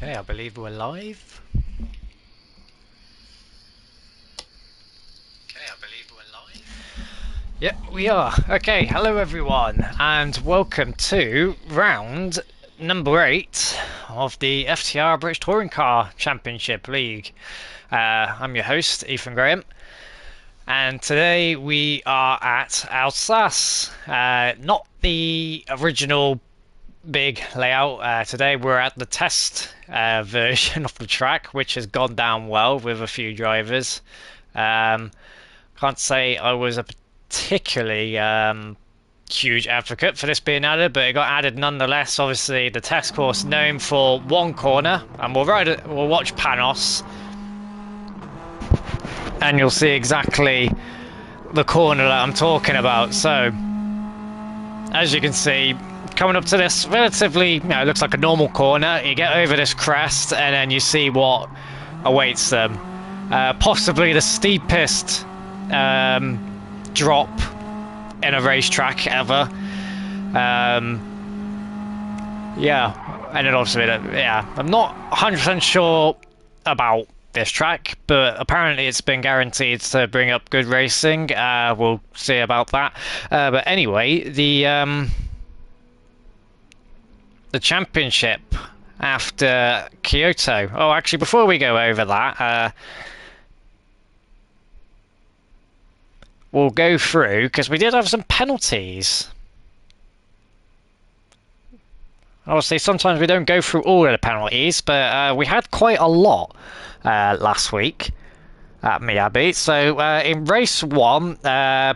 Okay, I believe we're live. Yeah, we are. Okay, hello everyone, and welcome to round number 8 of the FTR British Touring Car Championship League. I'm your host, Ethan Graham, and today we are at Alsace. Not the original big layout. Today we're at the test version of the track, which has gone down well with a few drivers. Can't say I was a particularly huge advocate for this being added, but it got added nonetheless. Obviously, the test course known for one corner, and we'll watch Panos, and you'll see exactly the corner that I'm talking about. So, as you can see, coming up to this relatively, it looks like a normal corner. You get over this crest, and then you see what awaits them. Possibly the steepest drop in a racetrack ever. Yeah, and then obviously, I'm not 100% sure about this track, but apparently it's been guaranteed to bring up good racing. We'll see about that. But anyway, the championship after Kyoto. Oh, actually, before we go over that, we'll go through, because we did have some penalties. Obviously, sometimes we don't go through all of the penalties, but we had quite a lot last week at Miyabi. So in race 1,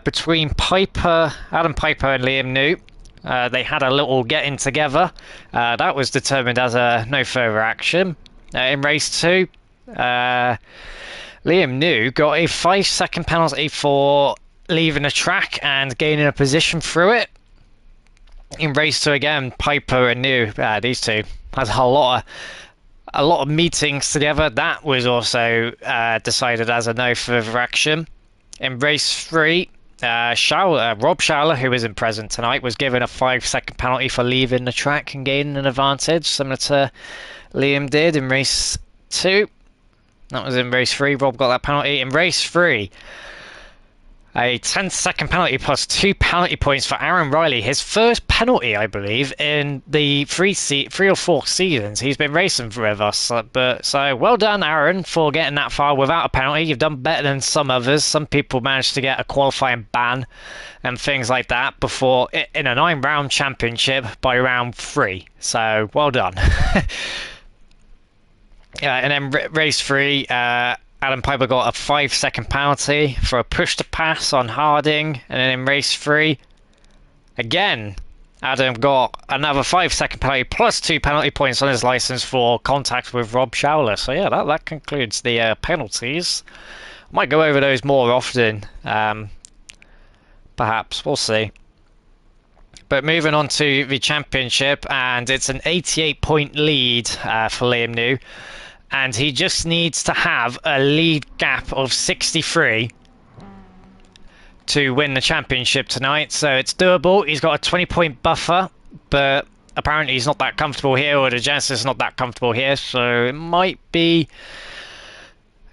between Adam Piper and Liam New, they had a little getting together. That was determined as a no further action. In race 2, Liam New got a 5-second penalty for leaving the track and gaining a position through it. In race 2 again, Piper and New, these two had a lot of meetings together. That was also decided as a no further action. In race 3, Rob Schauer, who isn't present tonight, was given a 5-second penalty for leaving the track and gaining an advantage, similar to Liam did in race 2. That was in race 3. Rob got that penalty. In race 3, a 10-second penalty plus 2 penalty points for Aaron Riley. His first penalty, I believe, in the 3 or 4 seasons he's been racing with us. So well done, Aaron, for getting that far without a penalty. You've done better than some others. Some people managed to get a qualifying ban and things like that before in a 9-round championship by round 3. So well done. And then race 3, Adam Piper got a 5-second penalty for a push to pass on Harding. And then in race 3, again, Adam got another 5-second penalty plus 2 penalty points on his license for contact with Rob Schauer. So yeah, that concludes the penalties. Might go over those more often, perhaps. We'll see. But moving on to the championship, and it's an 88-point lead for Liam New. And he just needs to have a lead gap of 63 to win the championship tonight. So it's doable. He's got a 20-point buffer, but apparently he's not that comfortable here, or the Genesis is not that comfortable here. So it might be...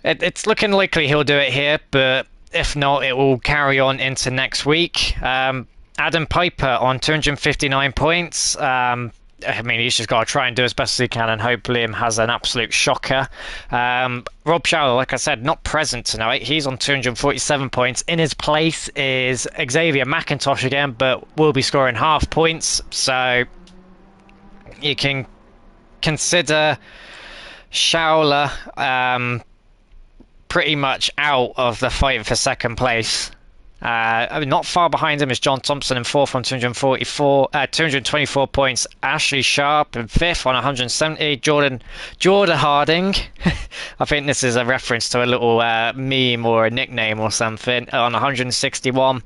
It's looking likely he'll do it here, but if not, it will carry on into next week. Adam Piper on 259 points. He's just got to try and do as best as he can and hope Liam has an absolute shocker. Rob Schauer, like I said, not present tonight. He's on 247 points. In his place is Xavier McIntosh again, but will be scoring half points. So you can consider Schauer pretty much out of the fight for second place. Not far behind him is John Thompson in 4th on 224 points. Ashley Sharp in 5th on 170. Jordan Harding. I think this is a reference to a little meme or a nickname or something. On 161.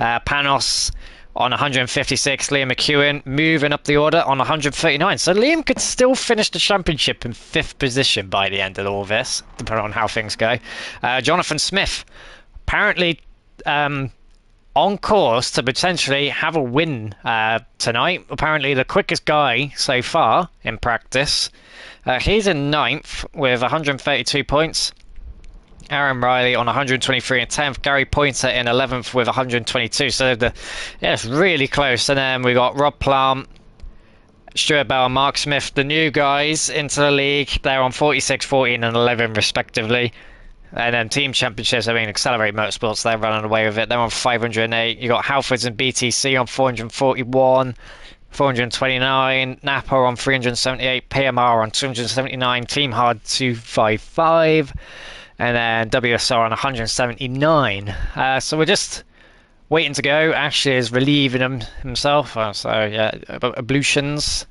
Panos on 156. Liam McEwen moving up the order on 139. So Liam could still finish the championship in 5th position by the end of all this, depending on how things go. Jonathan Smith apparently on course to potentially have a win tonight. Apparently the quickest guy so far in practice. He's in 9th with 132 points. Aaron Riley on 123 in 10th. Gary Pointer in 11th with 122. So it's really close. And then we got Rob Plant, Stuart Bell and Mark Smith, the new guys into the league. They're on 46, 14 and 11 respectively. And then team championships, I mean, Accelerate Motorsports, they're running away with it. They're on 508. You got Halfords and BTC on 441, 429. Napa on 378. PMR on 279. Team Hard 255. And then WSR on 179. So we're just waiting to go. Ashley is relieving himself. So yeah, ablutions.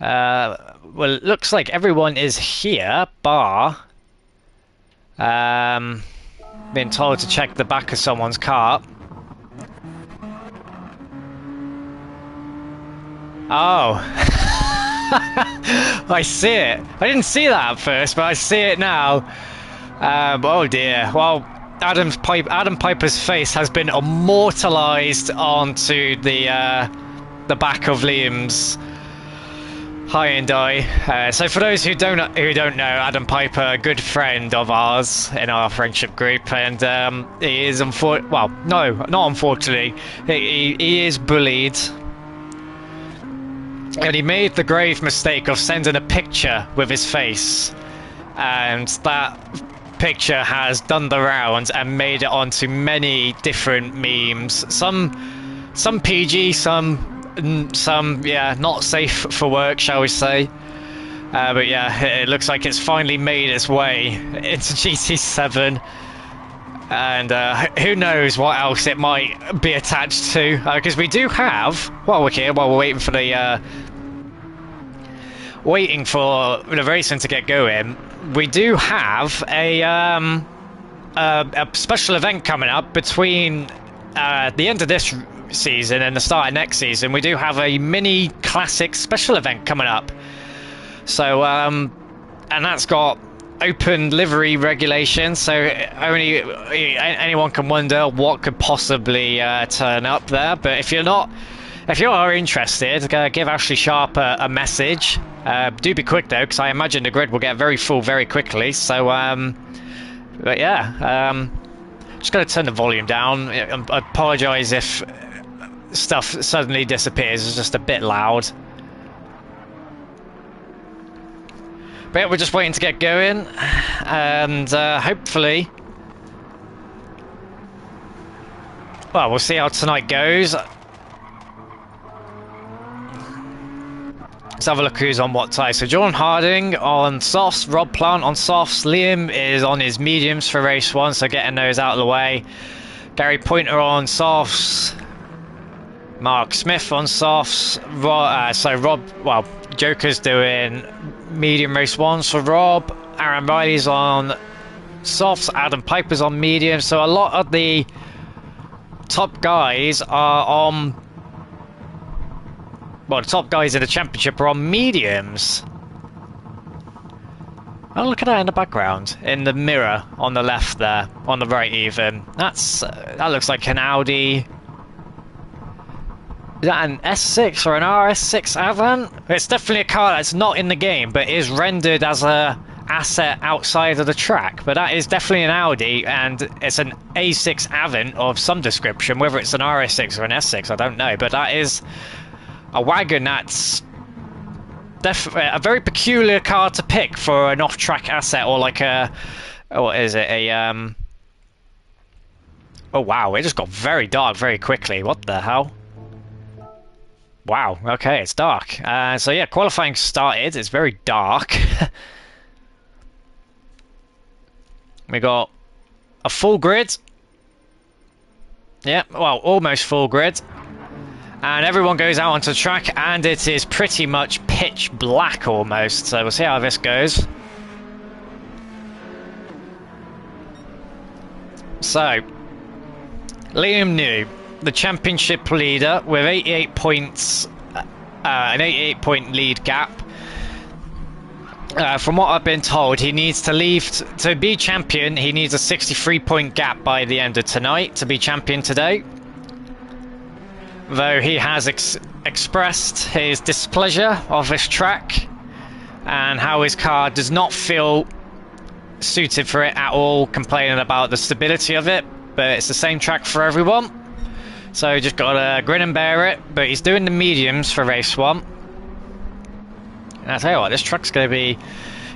Well, it looks like everyone is here, bar being told to check the back of someone's car. Oh. I see it. I didn't see that at first, but I see it now. Oh dear. Well, Adam Piper's face has been immortalised onto the back of Liam's Hyundai. So for those who don't know, Adam Piper, a good friend of ours in our friendship group, and he is well, no, not unfortunately, he is bullied. And he made the grave mistake of sending a picture with his face, and that picture has done the rounds and made it onto many different memes. Some PG, some yeah, not safe for work, shall we say. But yeah, it looks like it's finally made its way into GT7. And who knows what else it might be attached to, because we do have, while we're here, while we're waiting for the racing to get going, we do have a special event coming up between the end of this season and the start of next season. We do have a mini classic special event coming up. So and that's got open livery regulations, so only anyone can wonder what could possibly turn up there. But if you are interested, give Ashley Sharp a message. Do be quick though, because I imagine the grid will get very full very quickly. So but yeah, just going to turn the volume down. I apologise if stuff suddenly disappears. It's just a bit loud. But yeah, we're just waiting to get going, and hopefully, well, we'll see how tonight goes. Let's have a look who's on what tyre. So John Harding on softs, Rob Plant on softs, Liam is on his mediums for race 1, so getting those out of the way. Gary Pointer on softs, Mark Smith on softs, well, Joker's doing medium race 1s for Rob, Aaron Riley's on softs, Adam Piper's on medium, so a lot of the top guys are on, well, the top guys in the championship are on mediums. Oh, look at that in the background, in the mirror on the left there, on the right even. That looks like an Audi. Is that an S6 or an RS6 Avant? It's definitely a car that's not in the game, but is rendered as a asset outside of the track. But that is definitely an Audi, and it's an A6 Avant of some description. Whether it's an RS6 or an S6, I don't know. But that is a wagon that's a very peculiar car to pick for an off-track asset, or like a, what is it? Oh wow, it just got very dark very quickly. What the hell? Wow, okay, it's dark. So yeah, qualifying started. It's very dark. We got a full grid. Yeah, well, almost full grid. And everyone goes out onto the track, and it is pretty much pitch black almost. So we'll see how this goes. So, Liam New, the championship leader with 88 points, an 88 point lead gap. From what I've been told, he needs to leave to be champion. He needs a 63-point gap by the end of tonight to be champion today. Though he has expressed his displeasure of this track and how his car does not feel suited for it at all, complaining about the stability of it, but it's the same track for everyone, so just gotta grin and bear it. But he's doing the mediums for race 1. And I tell you what, this truck's going to be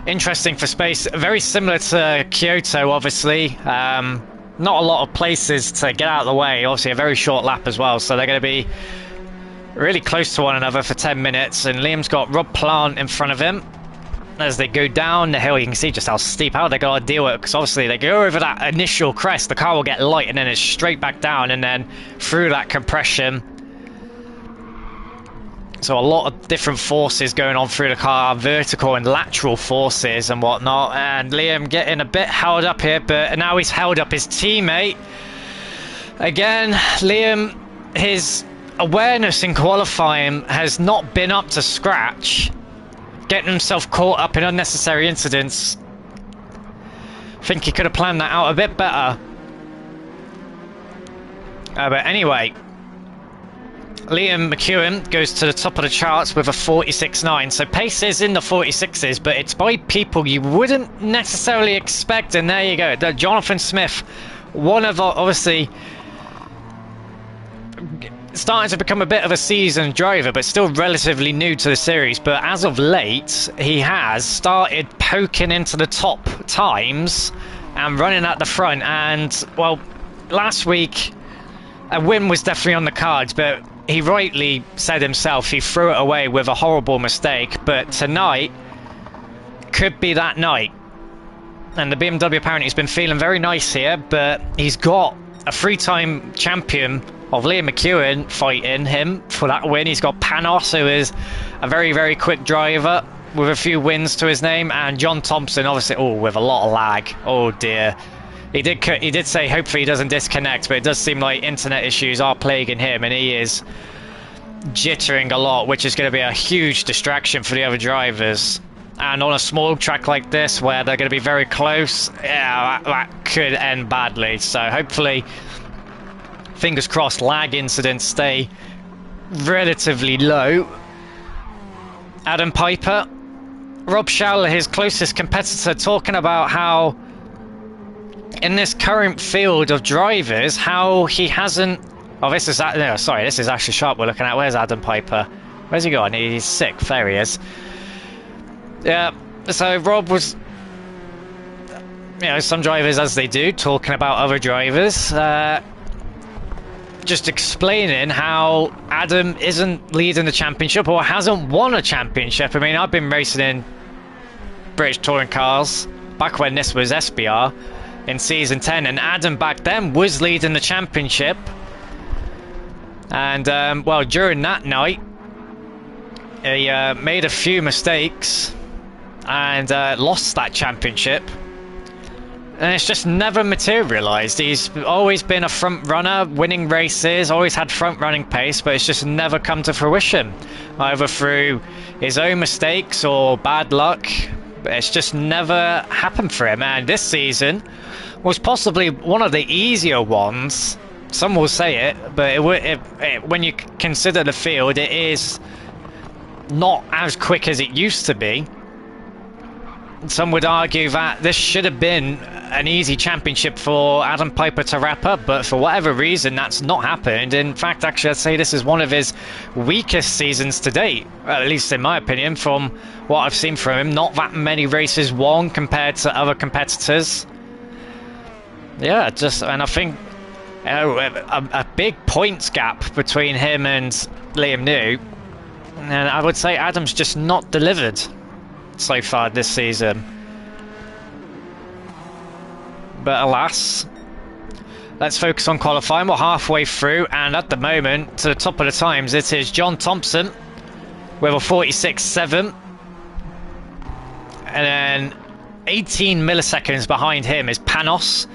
interesting for space. Very similar to Kyoto, obviously. Not a lot of places to get out of the way. Obviously, a very short lap as well. So they're going to be really close to one another for 10 minutes. And Liam's got Rob Plant in front of him. As they go down the hill, you can see just how steep, how they got to deal with it. Because obviously, they go over that initial crest, the car will get light, and then it's straight back down, and then through that compression. So a lot of different forces going on through the car, vertical and lateral forces and whatnot. And Liam getting a bit held up here, but now he's held up his teammate. Again, Liam, his awareness in qualifying has not been up to scratch. Getting himself caught up in unnecessary incidents. I think he could have planned that out a bit better. But anyway, Liam McEwen goes to the top of the charts with a 46.9. So pace is in the 46s, but it's by people you wouldn't necessarily expect. And there you go. Jonathan Smith, one of obviously starting to become a bit of a seasoned driver, but still relatively new to the series. But as of late, he has started poking into the top times and running at the front. And, well, last week, a win was definitely on the cards, but he rightly said himself he threw it away with a horrible mistake. But tonight could be that night. And the BMW apparently has been feeling very nice here, but he's got a 3-time champion of Liam McEwen fighting him for that win. He's got Panos, who is a very, very quick driver with a few wins to his name, and John Thompson, obviously, with a lot of lag. Oh dear. He did say hopefully he doesn't disconnect, but it does seem like internet issues are plaguing him, and he is jittering a lot, which is going to be a huge distraction for the other drivers. And on a small track like this, where they're going to be very close, yeah, that could end badly. So hopefully, fingers crossed, lag incidents stay relatively low. Adam Piper, Rob Schauer, his closest competitor, talking about how in this current field of drivers, how he hasn't... Oh, this is... No, sorry, this is Ashley Sharp we're looking at. Where's Adam Piper? Where's he gone? He's sick. There he is. Yeah, so Rob was... You know, some drivers, as they do, talking about other drivers. Just explaining how Adam isn't leading the championship or hasn't won a championship. I mean, I've been racing in British touring cars back when this was SBR in season 10, and Adam back then was leading the championship. And well, during that night, he made a few mistakes and lost that championship. And it's just never materialised. He's always been a front runner, winning races, always had front running pace, but it's just never come to fruition, either through his own mistakes or bad luck. But it's just never happened for him. And this season was possibly one of the easier ones. Some will say it, but when you consider the field, it is not as quick as it used to be. Some would argue that this should have been an easy championship for Adam Piper to wrap up, but for whatever reason, that's not happened. In fact, actually, I'd say this is one of his weakest seasons to date, at least in my opinion, from what I've seen from him. Not that many races won compared to other competitors. Yeah, and I think a big points gap between him and Liam New, and I would say Adam's just not delivered so far this season. But alas, let's focus on qualifying. We're halfway through, and at the moment, to the top of the times, it is John Thompson with a 46.7, and then 18 milliseconds behind him is Panos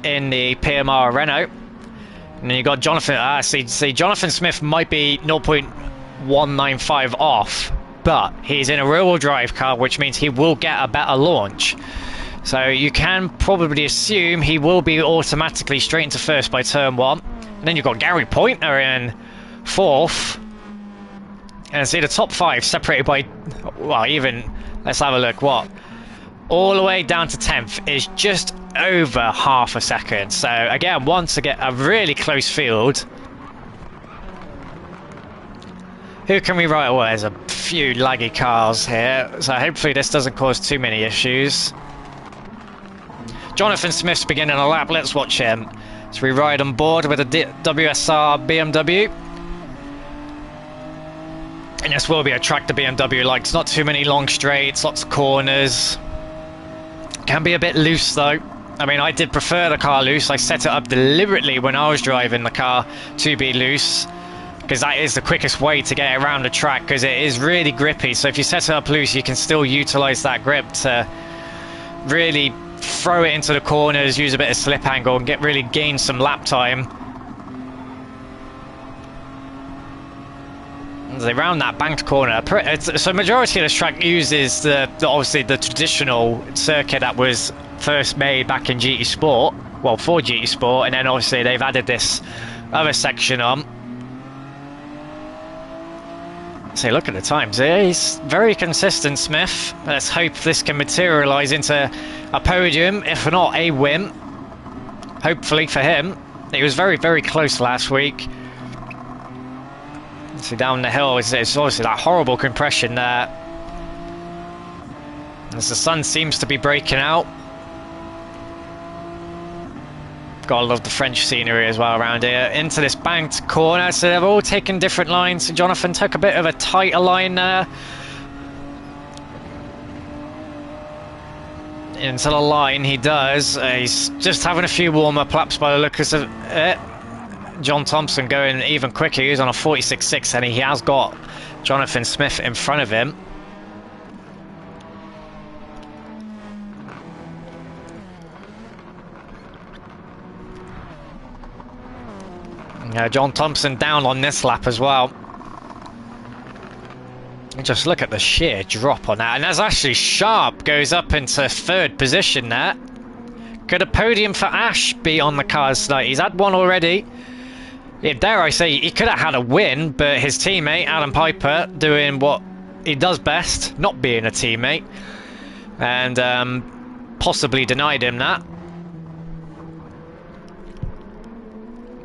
in the PMR Renault. And then you got Jonathan. See, Jonathan Smith might be 0.195 off but he's in a rear-wheel drive car, which means he will get a better launch. So you can probably assume he will be automatically straight into first by turn 1. And then you've got Gary Pointer in 4th. And see the top 5 separated by, well, even, let's have a look, what? All the way down to 10th is just over half a second. So again, once again, a really close field. Who can we write away? There's a few laggy cars here, so hopefully this doesn't cause too many issues. Jonathan Smith's beginning a lap, let's watch him. So we ride on board with a WSR BMW. And this will be a track the BMW likes, not too many long straights, lots of corners. Can be a bit loose though. I mean, I did prefer the car loose. I set it up deliberately when I was driving the car to be loose, because that is the quickest way to get around the track, because it is really grippy. So if you set it up loose, you can still utilize that grip to really throw it into the corners, use a bit of slip angle, and really gain some lap time. As they round that banked corner, so majority of this track uses obviously the traditional circuit that was first made back in GT Sport, well, for GT Sport, and then obviously they've added this other section on. So look at the times here, he's very consistent, Smith. Let's hope this can materialise into a podium, if not a win. Hopefully for him. He was very, very close last week. See, down the hill, it's obviously that horrible compression there. As the sun seems to be breaking out. Gotta love the French scenery as well around here. Into this banked corner, so they've all taken different lines. Jonathan took a bit of a tighter line there. Into the line he does. He's just having a few warm-up laps by the looks of it. John Thompson going even quicker. He's on a 46.6 and he has got Jonathan Smith in front of him. John Thompson down on this lap as well. Just look at the sheer drop on that, and that's actually Sharp goes up into 3rd position there. Could a podium for Ash be on the cards tonight? He's had one already. Yeah, dare I say, he could have had a win, but his teammate Alan Piper doing what he does best, not being a teammate, and possibly denied him that.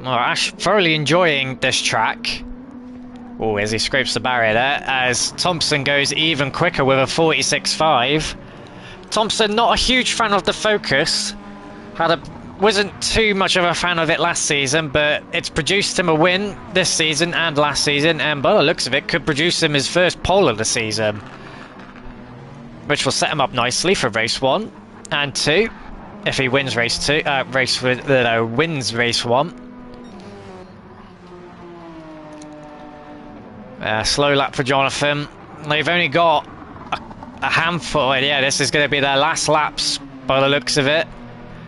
Well, Ash thoroughly enjoying this track. Oh, as he scrapes the barrier there, as Thompson goes even quicker with a 46.5. Thompson, not a huge fan of the Focus. Wasn't too much of a fan of it last season, but it's produced him a win this season and last season, and by the looks of it, could produce him his first pole of the season, which will set him up nicely for race 1 and 2 if he wins race 2. Wins race 1. Slow lap for Jonathan. They've only got a handful. Yeah, this is going to be their last laps by the looks of it.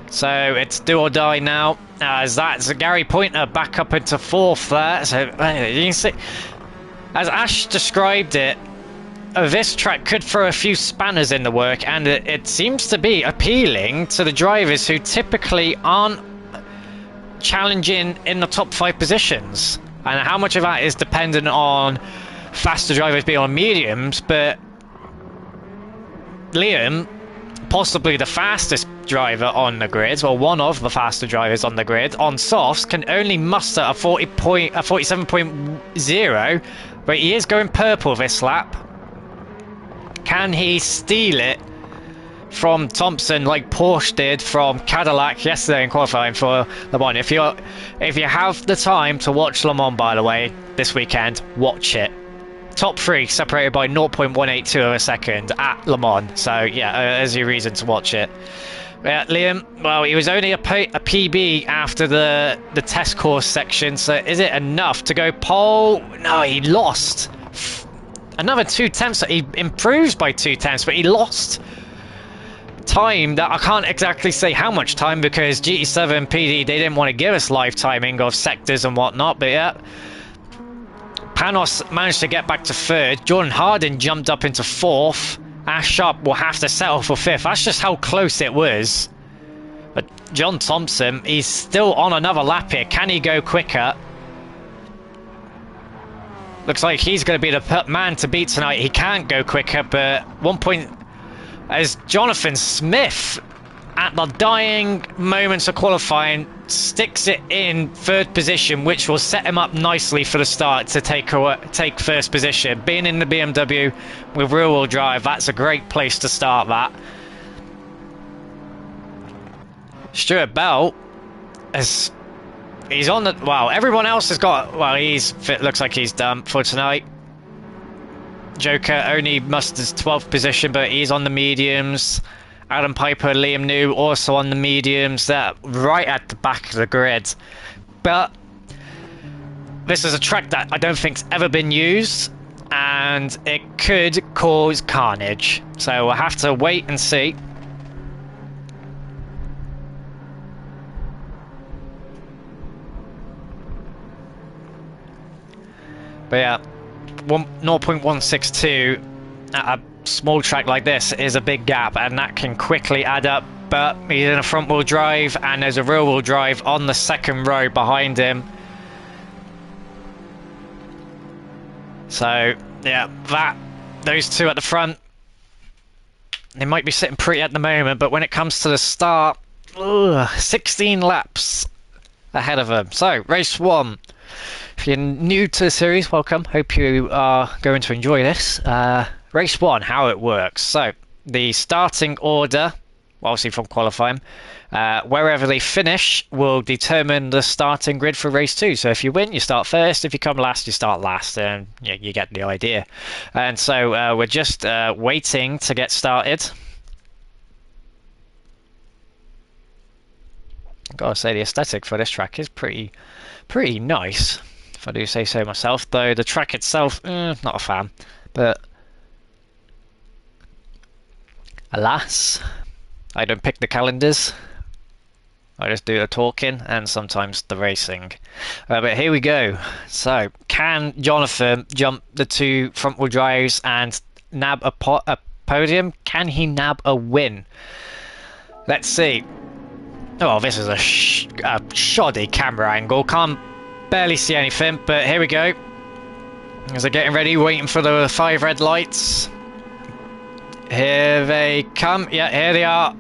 So it's do or die now. As that's Gary Pointer back up into 4th there. So you can see, as Ash described it, this track could throw a few spanners in the work, and it seems to be appealing to the drivers who typically aren't challenging in the top 5 positions. And how much of that is dependent on faster drivers being on mediums, but Liam, possibly the fastest driver on the grid, or one of the faster drivers on the grid, on softs, can only muster a 47.0, but he is going purple this lap. Can he steal it from Thompson like Porsche did from Cadillac yesterday in qualifying for Le Mans? If you have the time to watch Le Mans, by the way, this weekend, watch it. Top 3 separated by 0.182 of a second at Le Mans, so yeah, there's your reason to watch it. Yeah, Liam, well, he was only a PB after the test course section, so is it enough to go pole? No, he lost another 2 tenths. He improves by 2 tenths, but he lost time that I can't exactly say how much time, because GT7 PD, they didn't want to give us live timing of sectors and whatnot, but yeah, Panos managed to get back to third. Jordan Harding jumped up into fourth. Ash Sharp will have to settle for fifth. That's just how close it was. But John Thompson, he's still on another lap here. Can he go quicker? Looks like he's going to be the man to beat tonight. He can't go quicker, but 1 point as Jonathan Smith at the dying moments of qualifying sticks it in third position, which will set him up nicely for the start to take first position. Being in the BMW with rear-wheel drive, that's a great place to start that. Stuart Bell has... He's on the... Wow, everyone else has got... Well, looks like he's done for tonight. Joker only musters 12th position, but he's on the mediums. Adam Piper, Liam New also on the mediums. They're right at the back of the grid. But this is a track that I don't think's ever been used, and it could cause carnage. So we'll have to wait and see. But yeah, 0.162 at a small track like this is a big gap, and that can quickly add up. But he's in a front wheel drive and there's a rear wheel drive on the second row behind him. So yeah, those two at the front, they might be sitting pretty at the moment, but when it comes to the start, 16 laps ahead of them. So race 1. If you're new to the series, welcome. Hope you are going to enjoy this. Race 1, how it works. So the starting order, obviously from qualifying, wherever they finish will determine the starting grid for race 2. So if you win, you start first. If you come last, you start last, and you get the idea. And so we're just waiting to get started. I've got to say, the aesthetic for this track is pretty nice, if I do say so myself. Though the track itself, not a fan. But alas, I don't pick the calendars. I just do the talking and sometimes the racing. But here we go. So, can Jonathan jump the two front-wheel drives and nab a podium? Can he nab a win? Let's see. Oh, this is a shoddy camera angle. Can't barely see anything, but here we go. As they're getting ready, waiting for the 5 red lights. Here they come. Yeah, here they are.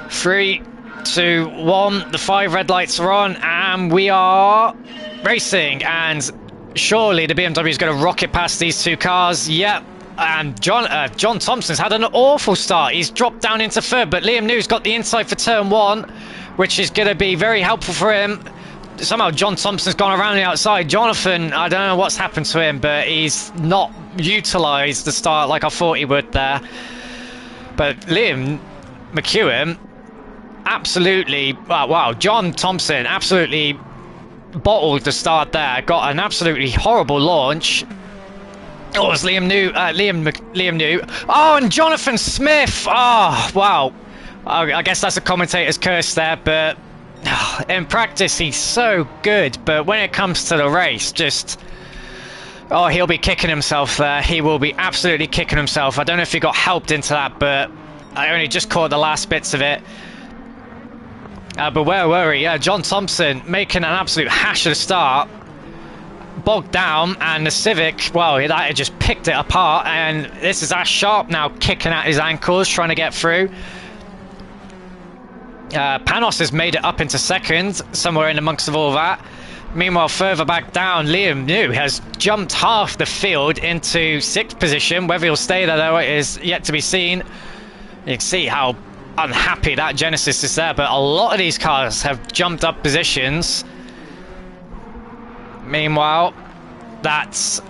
3, 2, 1. The 5 red lights are on, and we are racing. And surely the BMW is going to rocket past these two cars. Yep. And John Thompson's had an awful start. He's dropped down into third, but Liam New's got the inside for turn 1, which is going to be very helpful for him. Somehow John Thompson's gone around the outside. Jonathan, I don't know what's happened to him, but he's not utilised the start like I thought he would there. But Liam McEwen, absolutely, wow, John Thompson absolutely bottled the start there. Got an absolutely horrible launch. Oh, it's Liam New. Oh, and Jonathan Smith. Oh, wow. I guess that's a commentator's curse there, but in practice he's so good, but when it comes to the race, just... Oh, he'll be kicking himself there. He will be absolutely kicking himself. I don't know if he got helped into that, but I only just caught the last bits of it. But where were we? Yeah, John Thompson making an absolute hash of the start. Bogged down, and the Civic, well, that had just picked it apart, and this is Ash Sharp now kicking at his ankles, trying to get through. Panos has made it up into second, somewhere in amongst of all that. Meanwhile, further back down, Liam New has jumped half the field into 6th position. Whether he'll stay there, though, is yet to be seen. You can see how unhappy that Genesis is there, but a lot of these cars have jumped up positions. Meanwhile, that's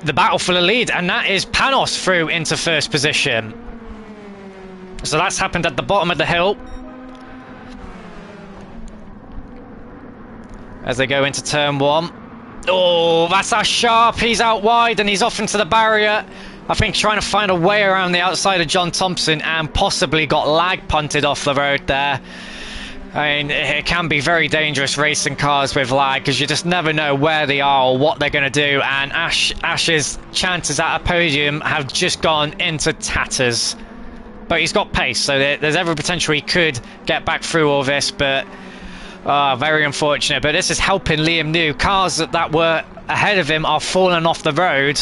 the battle for the lead, and that is Panos through into first position. So that's happened at the bottom of the hill. As they go into turn 1. Oh, that's Ash Sharp. He's out wide and he's off into the barrier. I think trying to find a way around the outside of John Thompson, and possibly got lag punted off the road there. I mean, it can be very dangerous racing cars with lag because you just never know where they are or what they're going to do. And Ash's chances at a podium have just gone into tatters. But he's got pace, so there's every potential he could get back through all this. But very unfortunate. But this is helping Liam New. Cars that were ahead of him are falling off the road.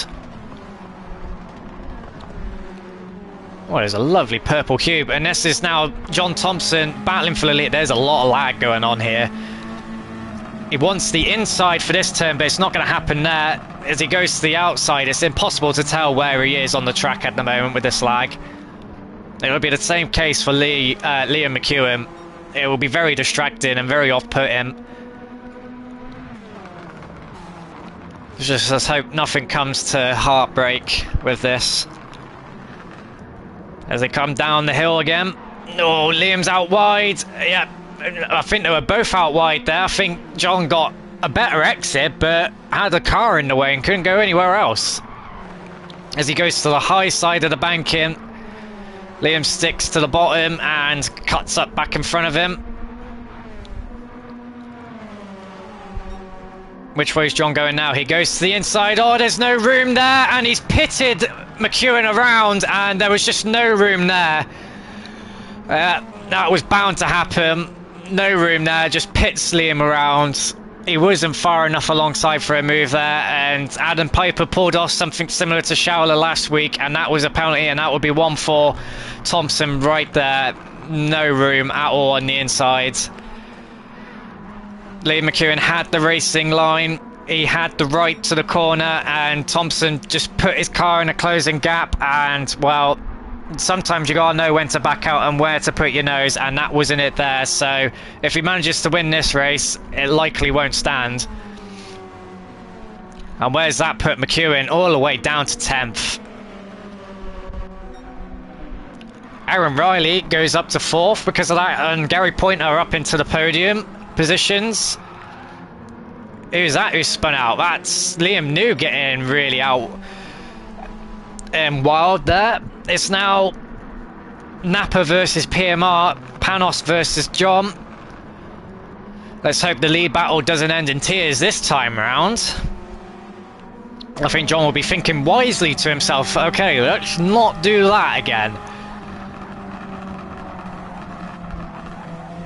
Oh, there's a lovely purple cube, and this is now John Thompson battling for the lead. There's a lot of lag going on here. He wants the inside for this turn, but it's not going to happen there. As he goes to the outside, it's impossible to tell where he is on the track at the moment with this lag. It will be the same case for Liam McEwen. It will be very distracting and very off-putting. Just hope nothing comes to heartbreak with this. As they come down the hill again. Oh, Liam's out wide. Yeah, I think they were both out wide there. I think John got a better exit, but had a car in the way and couldn't go anywhere else. As he goes to the high side of the banking, Liam sticks to the bottom and cuts up back in front of him. Which way is John going now? He goes to the inside. Oh, there's no room there, and he's pitted McEwen around, and there was just no room there. That was bound to happen. No room there, just pits Liam around. He wasn't far enough alongside for a move there, and Adam Piper pulled off something similar to Schauler last week, and that was a penalty, and that would be 1 for Thompson right there. No room at all on the inside. Liam McEwen had the racing line, he had the right to the corner, and Thompson just put his car in a closing gap, and well, sometimes you gotta know when to back out and where to put your nose, and that wasn't it there. So if he manages to win this race, it likely won't stand. And where's that put McEwen? All the way down to 10th. Aaron Riley goes up to 4th because of that, and Gary Pointer up into the podium positions. Who's that who spun out? That's Liam New getting really out and wild there. It's now Napa versus PMR, Panos versus John. Let's hope the lead battle doesn't end in tears this time round. I think John will be thinking wisely to himself, okay, let's not do that again.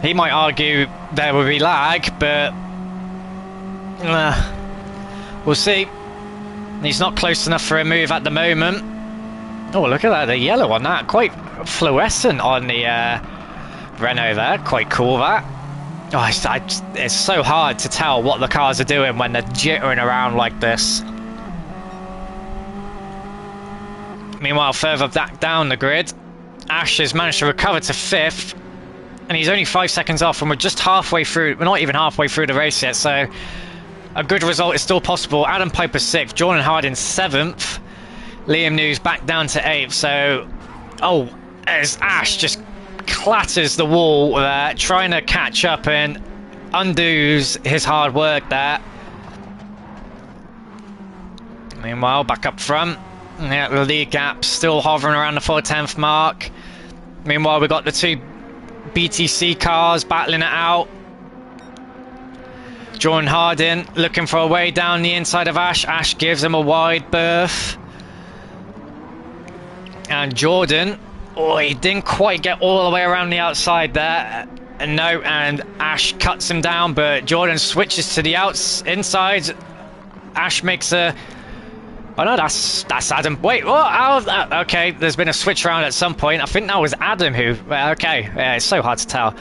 He might argue there will be lag, but we'll see. He's not close enough for a move at the moment. Oh, look at that, the yellow on that. Quite fluorescent on the Renault there. Quite cool, that. Oh, it's so hard to tell what the cars are doing when they're jittering around like this. Meanwhile, further back down the grid, Ash has managed to recover to 5th. And he's only 5 seconds off, and we're just halfway through. We're not even halfway through the race yet, so a good result is still possible. Adam Piper 6th, Jordan Harding 7th, Liam News back down to 8th. So, oh, as Ash just clatters the wall there, trying to catch up and undoes his hard work there. Meanwhile, back up front, yeah, the lead gap still hovering around the 410th mark. Meanwhile, we've got the two BTC cars battling it out. Jordan Harding looking for a way down the inside of Ash. Ash gives him a wide berth. And Jordan, oh, he didn't quite get all the way around the outside there. And no, and Ash cuts him down, but Jordan switches to the inside. Ash makes a... Oh no, that's Adam. Wait, what? Okay, there's been a switch around at some point. I think that was Adam who... Okay, yeah, it's so hard to tell.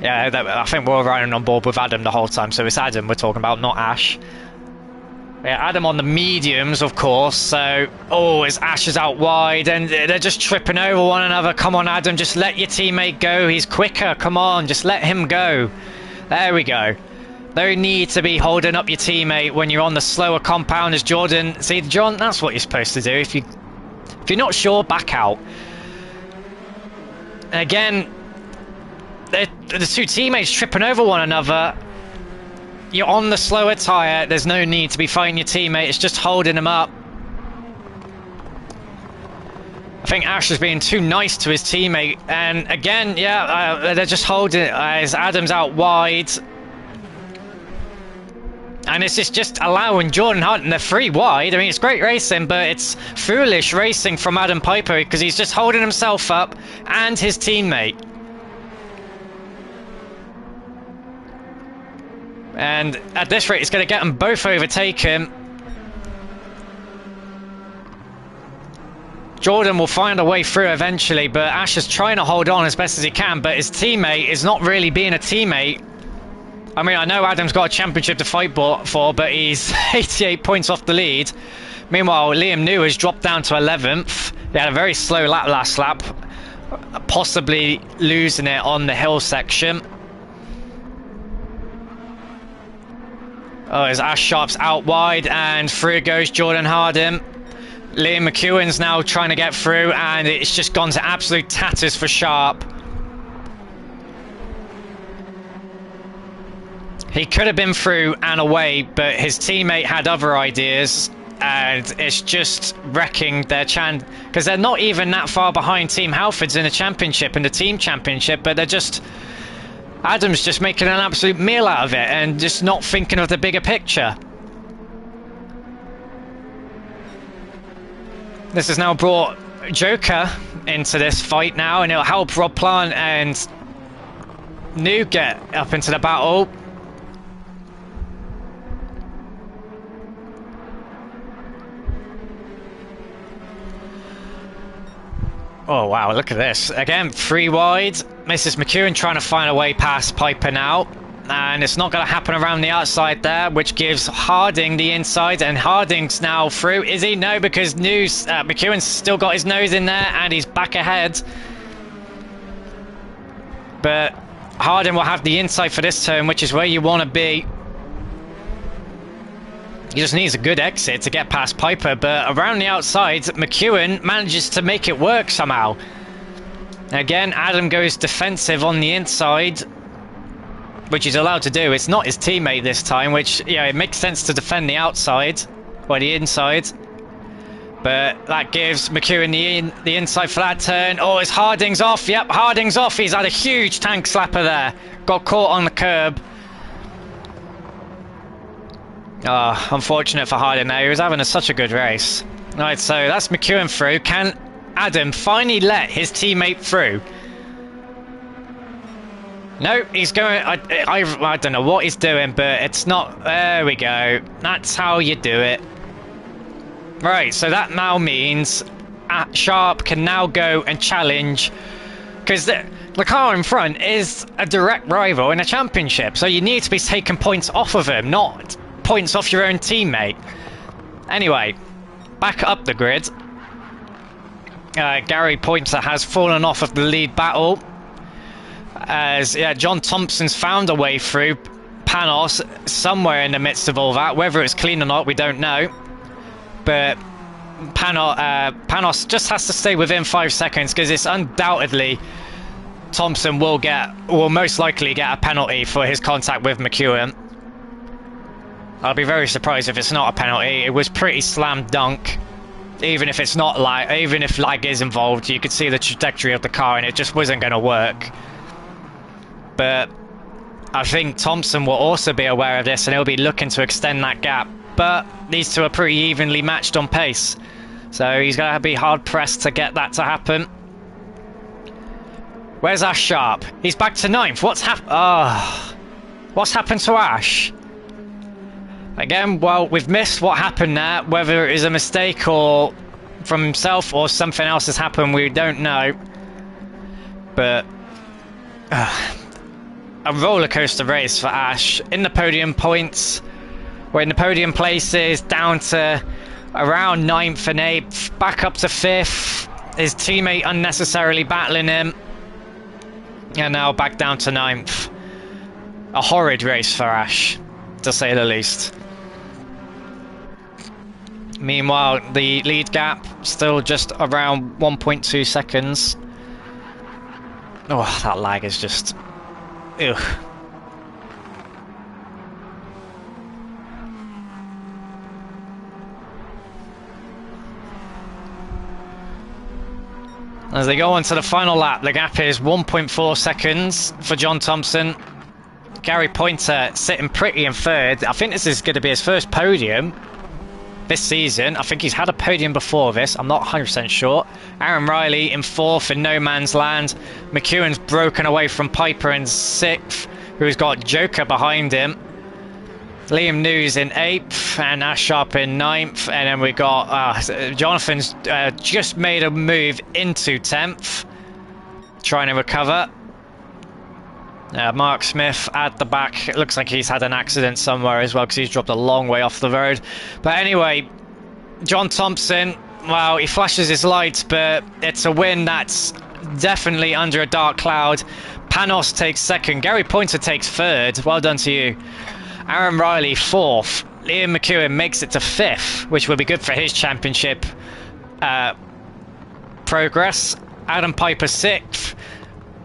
Yeah, I think we're running on board with Adam the whole time, so it's Adam we're talking about, not Ash. Yeah, Adam on the mediums, of course, so... Oh, as Ash is out wide, and they're just tripping over one another. Come on, Adam, just let your teammate go. He's quicker, come on, just let him go. There we go. No need to be holding up your teammate when you're on the slower compound as Jordan. See, John, that's what you're supposed to do. If you're not sure, back out. And again, the two teammates tripping over one another. You're on the slower tyre. There's no need to be fighting your teammate. It's just holding him up. I think Ash is being too nice to his teammate, and again, yeah, they're just holding it as Adam's out wide. And this is just allowing Jordan Hutton the free wide. I mean, it's great racing, but it's foolish racing from Adam Piper because he's just holding himself up and his teammate. And at this rate, it's going to get them both overtaken. Jordan will find a way through eventually, but Ash is trying to hold on as best as he can, but his teammate is not really being a teammate. I mean, I know Adam's got a championship to fight for, but he's 88 points off the lead. Meanwhile, Liam New has dropped down to 11th. He had a very slow lap last lap, possibly losing it on the hill section. Oh, as Ash Sharp's out wide, and through goes Jordan Harding. Liam McEwen's now trying to get through, and it's just gone to absolute tatters for Sharp. He could have been through and away, but his teammate had other ideas, and it's just wrecking their chance, because they're not even that far behind Team Halfords in the championship, in the team championship, but they're just... Adam's just making an absolute meal out of it and just not thinking of the bigger picture. This has now brought Joker into this fight now, and it'll help Rob Plant and New get up into the battle. Oh wow, look at this. Again, 3 wide. Mrs. McEwen trying to find a way past Piper now. And it's not going to happen around the outside there, which gives Harding the inside, and Harding's now through. Is he? No, because McEwen's still got his nose in there, and he's back ahead. But Harding will have the inside for this turn, which is where you want to be. He just needs a good exit to get past Piper, but around the outside, McEwen manages to make it work somehow. Again, Adam goes defensive on the inside, which he's allowed to do. It's not his teammate this time, which, yeah, it makes sense to defend the outside, or the inside. But that gives McEwen the inside for that turn. Oh, it's Harding's off. Yep, Harding's off. He's had a huge tank slapper there. Got caught on the curb. Oh, unfortunate for Harding there. He was having such a good race. Right, so that's McEwen through. Can Adam finally let his teammate through? No, he's going... I don't know what he's doing, but it's not... There we go. That's how you do it. Right, so that now means Sharp can now go and challenge, because the car in front is a direct rival in a championship, so you need to be taking points off of him, not points off your own teammate. Anyway, back up the grid. Gary Pointer has fallen off of the lead battle, as John Thompson's found a way through Panos somewhere in the midst of all that. Whether it's clean or not, we don't know. But Panos just has to stay within 5 seconds, because it's undoubtedly Thompson will most likely get a penalty for his contact with McEwen. I'll be very surprised if it's not a penalty. It was pretty slam dunk. Even if it's not even if lag is involved, you could see the trajectory of the car, and it just wasn't going to work. But I think Thompson will also be aware of this, and he'll be looking to extend that gap. But these two are pretty evenly matched on pace, so he's going to be hard pressed to get that to happen. Where's Ash Sharp? He's back to 9th. What's happened to Ash? Again, well, we've missed what happened there. Whether it is a mistake or from himself or something else has happened, we don't know. But a roller coaster race for Ash. In the podium points, we're in the podium places, down to around 9th and 8th, back up to 5th. His teammate unnecessarily battling him, and now back down to 9th. A horrid race for Ash, to say the least. Meanwhile, the lead gap still just around 1.2 seconds. Oh, that lag is just... ugh. As they go on to the final lap, the gap is 1.4 seconds for John Thompson. Gary Pointer sitting pretty in third. I think this is going to be his first podium this season. I think he's had a podium before this. I'm not 100% sure. Aaron Riley in fourth in no man's land. McEwen's broken away from Piper in sixth, who's got Joker behind him. Liam News in 8th and Ash Sharp in 9th, and then we got Jonathan's just made a move into 10th, trying to recover. Mark Smith at the back, it looks like he's had an accident somewhere as well because he's dropped a long way off the road. But anyway, John Thompson, well, he flashes his lights, but it's a win that's definitely under a dark cloud. Panos takes second, Gary Pointer takes third, well done to you. Aaron Riley fourth, Liam McEwen makes it to fifth, which will be good for his championship progress. Adam Piper sixth,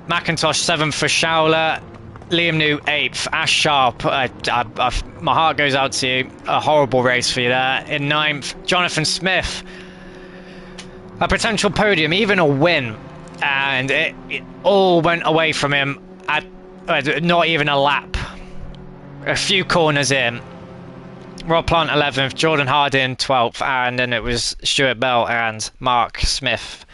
McIntosh seventh for Schauler, Liam New eighth, Ash Sharp, my heart goes out to you, a horrible race for you there. In ninth, Jonathan Smith, a potential podium, even a win, and it all went away from him at not even a lap. A few corners in. Rob Plant 11th, Jordan Hardin 12th, and then it was Stuart Bell and Mark Smith.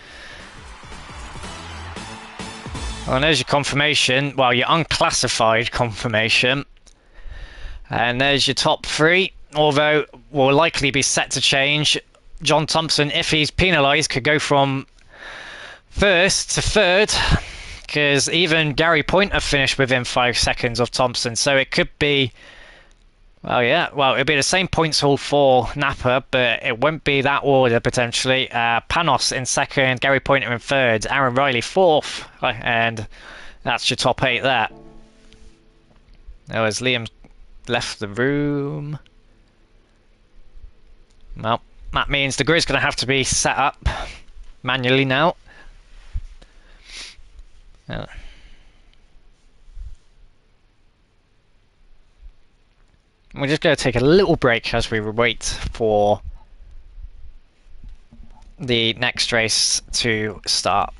Well, there's your confirmation, well, your unclassified confirmation. And there's your top three, although will likely be set to change. John Thompson, if he's penalised, could go from first to third, because even Gary Pointer finished within 5 seconds of Thompson, so it could be, well, yeah, well, it'll be the same points haul for Napa, but it won't be that order potentially. Panos in second, Gary Pointer in third, Aaron Riley fourth, and that's your top 8 there. Now as Liam left the room, well, that means the grid's going to have to be set up manually now. Yeah. We're just going to take a little break as we wait for the next race to start.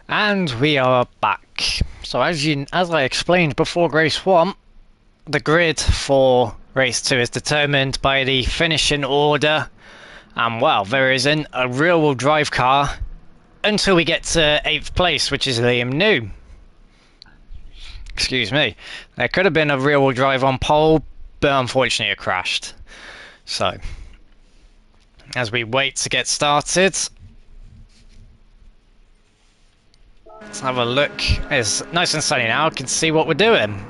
And we are back. So as I explained before race 1, the grid for race 2 is determined by the finishing order. And well, there isn't a rear-wheel drive car until we get to 8th place, which is Liam New. Excuse me. There could have been a rear-wheel drive on pole, but unfortunately it crashed. So, as we wait to get started, let's have a look. It's nice and sunny now, I can see what we're doing.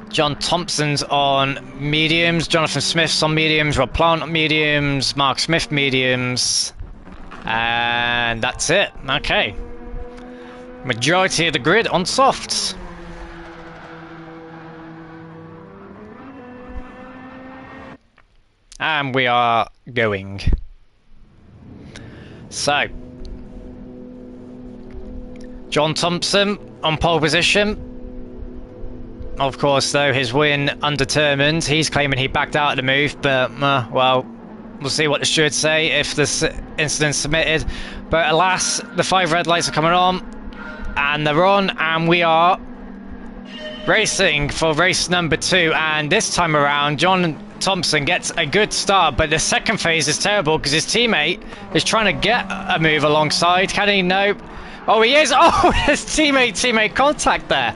John Thompson's on mediums, Jonathan Smith's on mediums, Rob Plant on mediums, Mark Smith mediums, and that's it. Okay. Majority of the grid on softs. And we are going. So, John Thompson on pole position. Of course, though, his win undetermined. He's claiming he backed out of the move, but, well, we'll see what the stewards say if this incident's submitted. But alas, the 5 red lights are coming on, and they're on, and we are racing for race number 2. And this time around, John Thompson gets a good start, but the second phase is terrible because his teammate is trying to get a move alongside. Can he? No. Oh, he is. Oh, there's teammate contact there.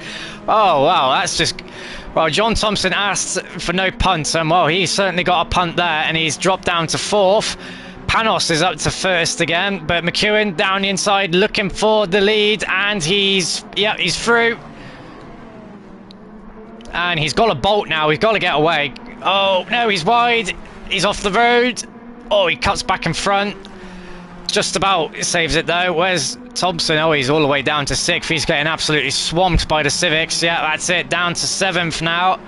Oh, wow, that's just... Well, John Thompson asked for no punt, and well, he's certainly got a punt there, and he's dropped down to 4th. Panos is up to 1st again, but McEwen down the inside looking for the lead, and he's through. And he's got a bolt now, he's got to get away. Oh, no, he's wide. He's off the road. Oh, he cuts back in front. Just about saves it, though. Where's Thompson? Oh, he's all the way down to 6th. He's getting absolutely swamped by the Civics. Yeah, that's it. Down to 7th now.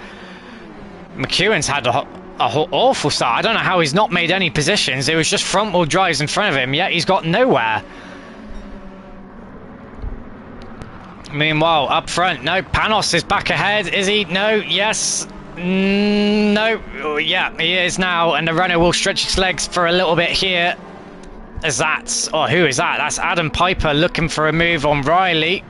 McEwen's had a awful start. I don't know how he's not made any positions. It was just front-wheel drives in front of him, yet he's got nowhere. Meanwhile, up front, no, Panos is back ahead. Is he? No, yes. No, yeah, he is now, and the runner will stretch his legs for a little bit here. As that's, oh, who is that? That's Adam Piper looking for a move on Riley.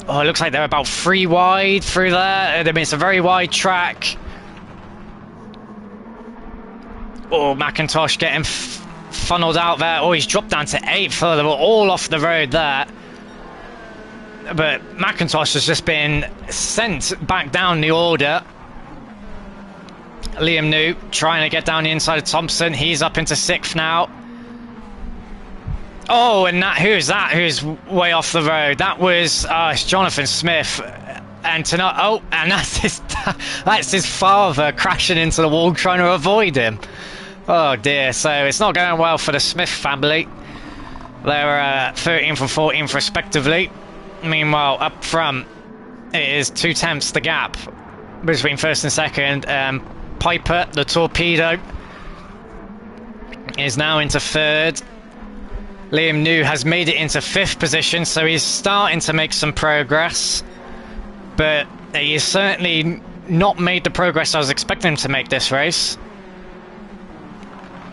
Oh, it looks like they're about 3 wide through there. I mean, it's a very wide track. Oh, McIntosh getting funneled out there. Oh, he's dropped down to 8th. They were all off the road there. But McIntosh has just been sent back down the order. Liam New trying to get down the inside of Thompson. He's up into 6th now. Oh, and that, who's that? Who's way off the road? That was it's Jonathan Smith. And tonight, oh, and that's his father crashing into the wall trying to avoid him. Oh dear, so it's not going well for the Smith family. They're 13th and 14th respectively. Meanwhile, up front, it is 2/10 the gap between 1st and 2nd. Piper, the torpedo, is now into 3rd. Liam New has made it into 5th position, so he's starting to make some progress. But he's certainly not made the progress I was expecting him to make this race.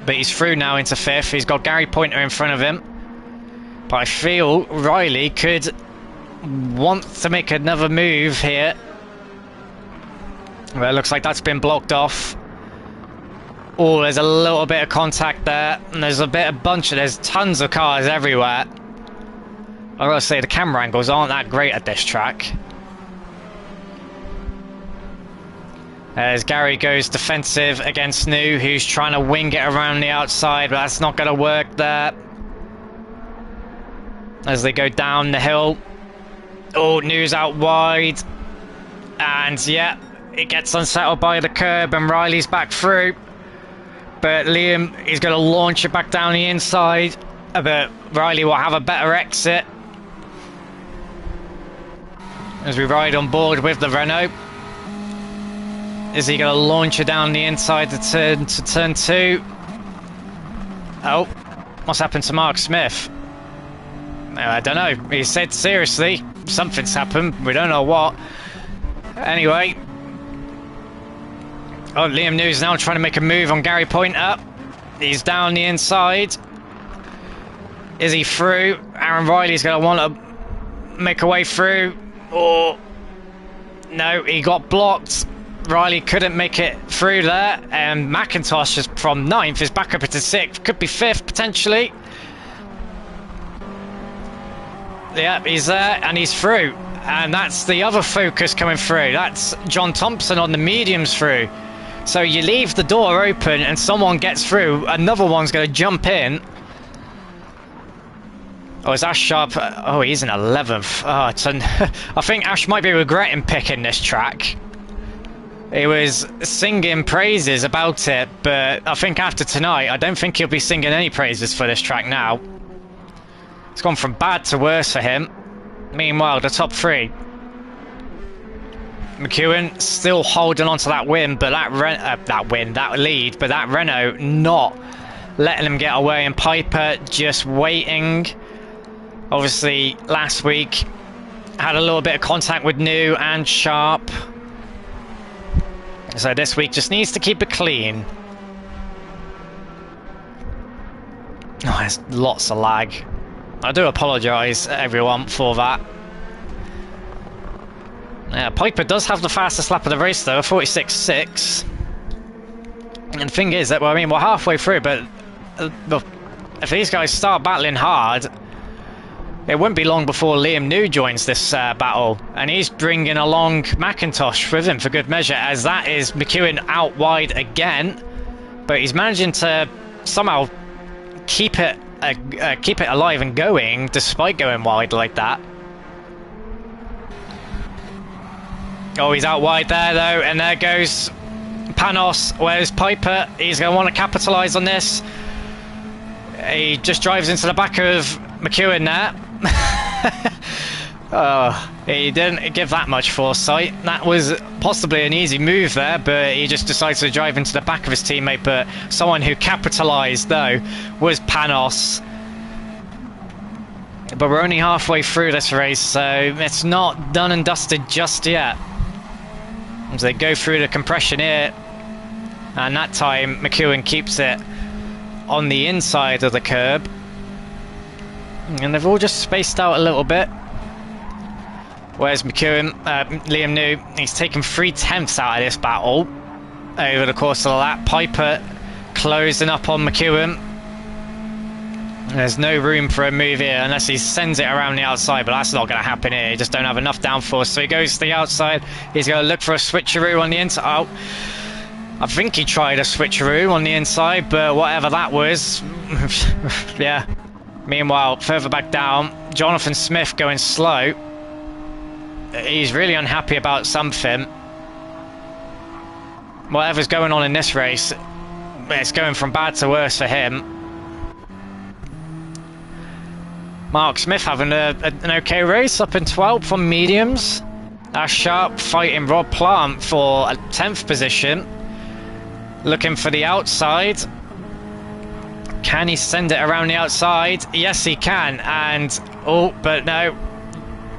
But he's through now into 5th. He's got Gary Pointer in front of him. But I feel Riley could want to make another move here. Well, it looks like that's been blocked off. Oh, there's a little bit of contact there. And there's there's tons of cars everywhere. I gotta say, the camera angles aren't that great at this track. As Gary goes defensive against New, who's trying to wing it around the outside, but that's not going to work there. As they go down the hill. Oh, New's out wide. And yeah, it gets unsettled by the curb and Riley's back through. But Liam is going to launch it back down the inside. But Riley will have a better exit. As we ride on board with the Renault. Is he going to launch it down the inside to turn 2? Oh, what's happened to Mark Smith? I don't know. He said seriously, something's happened. We don't know what. Anyway. Oh, Liam New's now trying to make a move on Gary Pointer. He's down the inside. Is he through? Aaron Riley's going to want to make a way through. Or... no, he got blocked. Riley couldn't make it through there. And McIntosh is from 9th, is back up into 6th. Could be 5th, potentially. Yep, he's there, and he's through. And that's the other focus coming through. That's John Thompson on the mediums through. So you leave the door open and someone gets through, another one's going to jump in. Oh, is Ash Sharp? Oh, he's in 11th. Oh, I think Ash might be regretting picking this track. He was singing praises about it, but I think after tonight, I don't think he'll be singing any praises for this track now. It's gone from bad to worse for him. Meanwhile, the top 3. McEwen still holding on to that win, but that lead, but that Renault not letting him get away, and Piper just waiting. Obviously, last week had a little bit of contact with New and Sharp, so this week just needs to keep it clean. Oh, there's lots of lag. I do apologise, everyone, for that. Yeah, Piper does have the fastest lap of the race, though, 46.6. And the thing is that, well, I mean, we're halfway through, but if these guys start battling hard, it won't be long before Liam New joins this battle. And he's bringing along McIntosh with him for good measure, as that is McEwen out wide again. But he's managing to somehow keep it alive and going, despite going wide like that. Oh, he's out wide there, though, and there goes Panos. Where's Piper? He's going to want to capitalise on this. He just drives into the back of McEwen there. Oh, he didn't give that much foresight. That was possibly an easy move there, but he just decided to drive into the back of his teammate. But someone who capitalised, though, was Panos. But we're only halfway through this race, so it's not done and dusted just yet. As they go through the compression here, and that time McEwen keeps it on the inside of the curb. And they've all just spaced out a little bit. Whereas McEwen, Liam New, he's taken 3/10 out of this battle over the course of the lap. Piper closing up on McEwen. There's no room for a move here unless he sends it around the outside, but that's not going to happen here. He just don't have enough downforce, so he goes to the outside. He's going to look for a switcheroo on the inside. Oh, I think he tried a switcheroo on the inside, but whatever that was, yeah. Meanwhile, further back down, Jonathan Smith going slow. He's really unhappy about something. Whatever's going on in this race, it's going from bad to worse for him. Mark Smith having an okay race, up in 12th on mediums. Ash Sharp fighting Rob Plant for a 10th position. Looking for the outside. Can he send it around the outside? Yes, he can. And, oh, but no.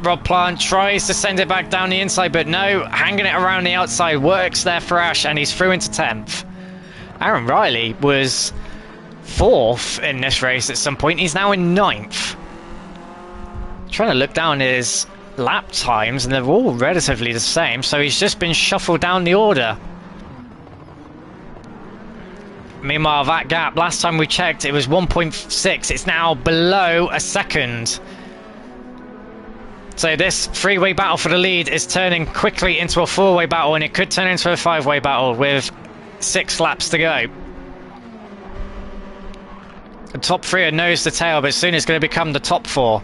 Rob Plant tries to send it back down the inside, but no. Hanging it around the outside works there for Ash, and he's through into 10th. Aaron Riley was 4th in this race at some point. He's now in 9th. Trying to look down his lap times, and they're all relatively the same, so he's just been shuffled down the order. Meanwhile, that gap, last time we checked, it was 1.6. It's now below a second. So this three-way battle for the lead is turning quickly into a four-way battle, and it could turn into a five-way battle with 6 laps to go. The top 3 are nose to tail, but soon it's going to become the top 4.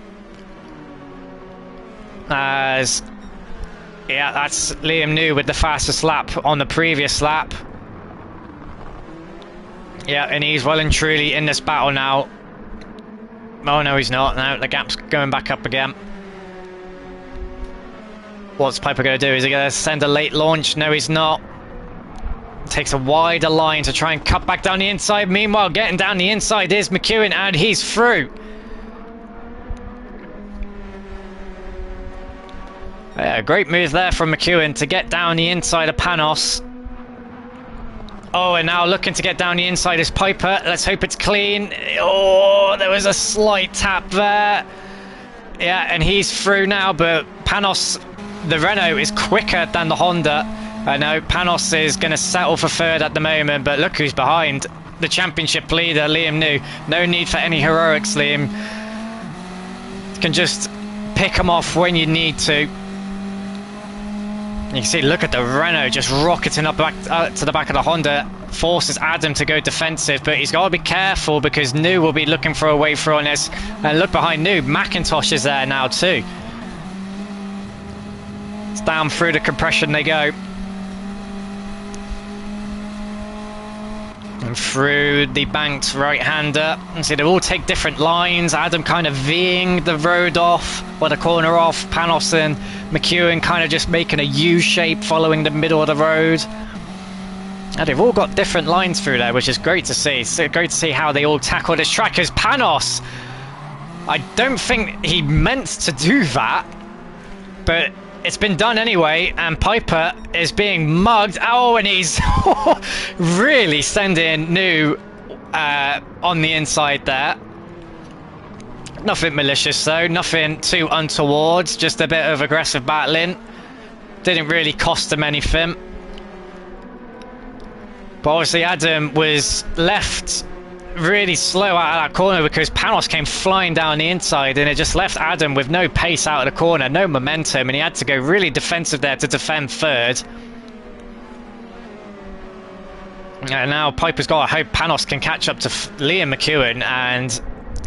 As, yeah, that's Liam New with the fastest lap on the previous lap. Yeah, and he's well and truly in this battle now. Oh no, he's not. No, the gap's going back up again. What's Piper going to do? Is he going to send a late launch? No, he's not. Takes a wider line to try and cut back down the inside. Meanwhile, getting down the inside is McEwen, and he's through. Yeah, great move there from McEwen to get down the inside of Panos. Oh, and now looking to get down the inside is Piper. Let's hope it's clean. Oh, there was a slight tap there. Yeah, and he's through now, but Panos, the Renault, is quicker than the Honda. I know Panos is going to settle for third at the moment, but look who's behind. The championship leader, Liam New. No need for any heroics, Liam. You can just pick them off when you need to. You can see, look at the Renault just rocketing up back to the back of the Honda. Forces Adam to go defensive, but he's got to be careful because New will be looking for a way through on this. And look behind New, McIntosh is there now too. It's down through the compression they go. And through the banked right-hander. And see, they all take different lines. Adam kind of veering the road off, or the corner off. Panos and McEwen kind of just making a U-shape following the middle of the road. And they've all got different lines through there, which is great to see. It's great to see how they all tackle this track. As Panos, I don't think he meant to do that, but it's been done anyway, and Piper is being mugged. Oh, and he's really sending New on the inside there. Nothing malicious though, nothing too untoward, just a bit of aggressive battling. Didn't really cost him anything. But obviously Adam was left really slow out of that corner because Panos came flying down the inside, and it just left Adam with no pace out of the corner, no momentum, and he had to go really defensive there to defend third. And now Piper's got to hope Panos can catch up to Liam McEwen and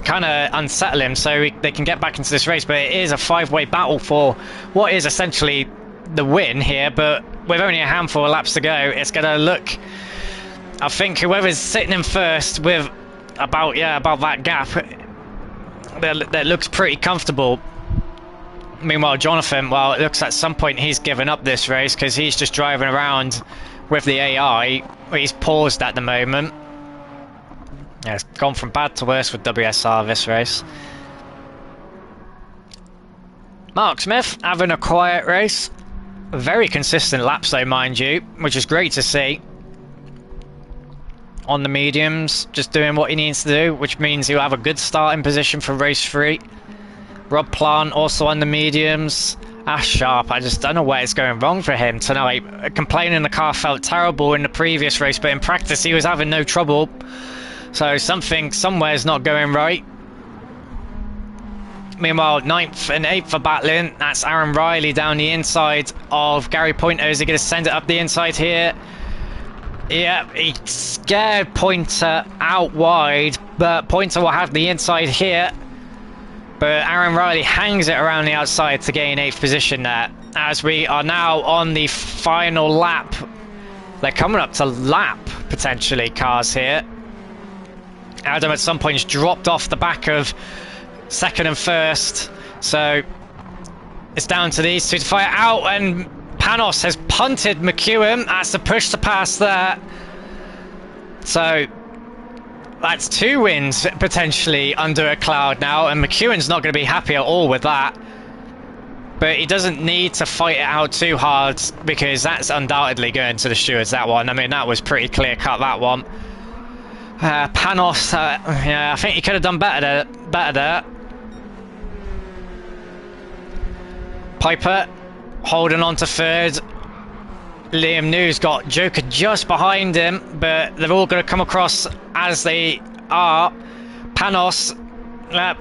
kind of unsettle him so they can get back into this race. But it is a five-way battle for what is essentially the win here, but with only a handful of laps to go, it's going to look... I think whoever's sitting in first with about that gap, that looks pretty comfortable. Meanwhile, Jonathan, well, it looks at some point he's given up this race because he's just driving around with the AI. He's paused at the moment. Yeah, it's gone from bad to worse with WSR this race. Mark Smith having a quiet race. Very consistent laps though, mind you, which is great to see. On the mediums, just doing what he needs to do, which means he'll have a good starting position for race 3. Rob Plant also on the mediums. Ash Sharp, I just don't know where it's going wrong for him tonight. Complaining the car felt terrible in the previous race, but in practice he was having no trouble. So something somewhere's not going right. Meanwhile, 9th and 8th are battling. That's Aaron Riley down the inside of Gary Pointer. Is he going to send it up the inside here? Yeah, he scared Pointer out wide, but Pointer will have the inside here. But Aaron Riley hangs it around the outside to gain 8th position there. As we are now on the final lap. They're coming up to lap, potentially, cars here. Adam at some point has dropped off the back of second and first. So it's down to these two to fight out, and Panos has punted McEwen. That's the push to pass there. So that's 2 wins potentially under a cloud now, and McEwen's not going to be happy at all with that. But he doesn't need to fight it out too hard because that's undoubtedly going to the stewards, that one. I mean, that was pretty clear cut, that one. Panos, yeah, I think he could have done better there. Piper holding on to third. Liam New's got Joker just behind him, but they're all going to come across as they are. Panos,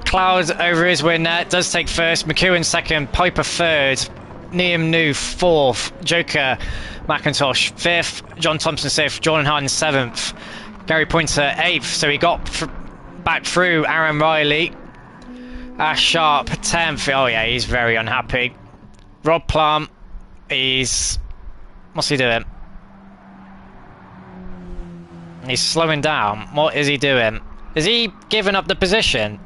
cloud over his win there, does take first. McEwen second, Piper third, Liam New fourth, Joker McIntosh fifth, John Thompson sixth, Jordan Harden seventh, Gary Pointer eighth. So he got back through Aaron Riley. Ash Sharp 10th. Oh yeah, he's very unhappy. Rob Plum, what's he doing? He's slowing down. What is he doing? Is he giving up the position?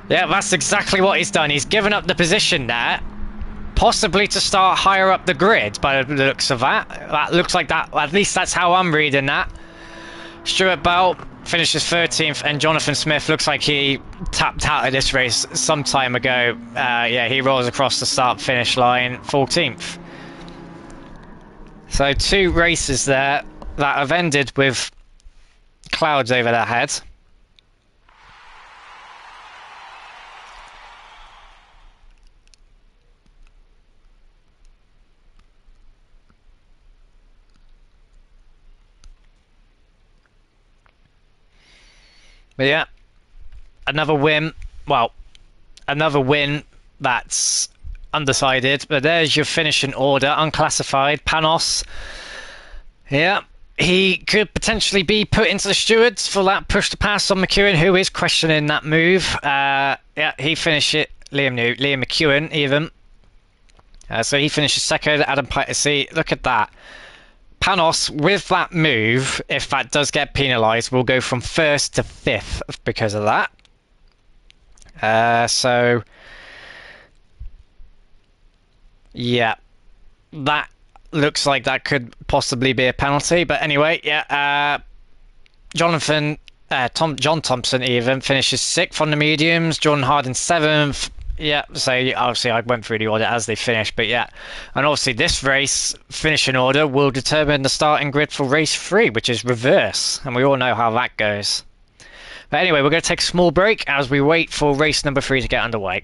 Yeah, that's exactly what he's done. He's given up the position there, possibly to start higher up the grid by the looks of that. That looks like that, at least that's how I'm reading that. Stuart Bell finishes 13th, and Jonathan Smith looks like he tapped out of this race some time ago. Yeah, he rolls across the start-finish line, 14th. So 2 races there. that have ended with clouds over their heads. But yeah, another win. Well, another win that's undecided. But there's your finishing order, unclassified. Panos. Yeah, he could potentially be put into the stewards for that push to pass on McEwen, who is questioning that move. Yeah, he finished it. Liam McEwen even. So he finishes second. Adam Pittesi. Look at that. Panos, with that move, if that does get penalised, will go from first to fifth because of that. So, yeah, that looks like that could possibly be a penalty. But anyway, yeah, John Thompson even finishes sixth on the mediums. Jordan Harding seventh. Yeah, so obviously I went through the order as they finished, but yeah. And obviously this race finishing order will determine the starting grid for race 3, which is reverse. And we all know how that goes. But anyway, we're going to take a small break as we wait for race number 3 to get underway.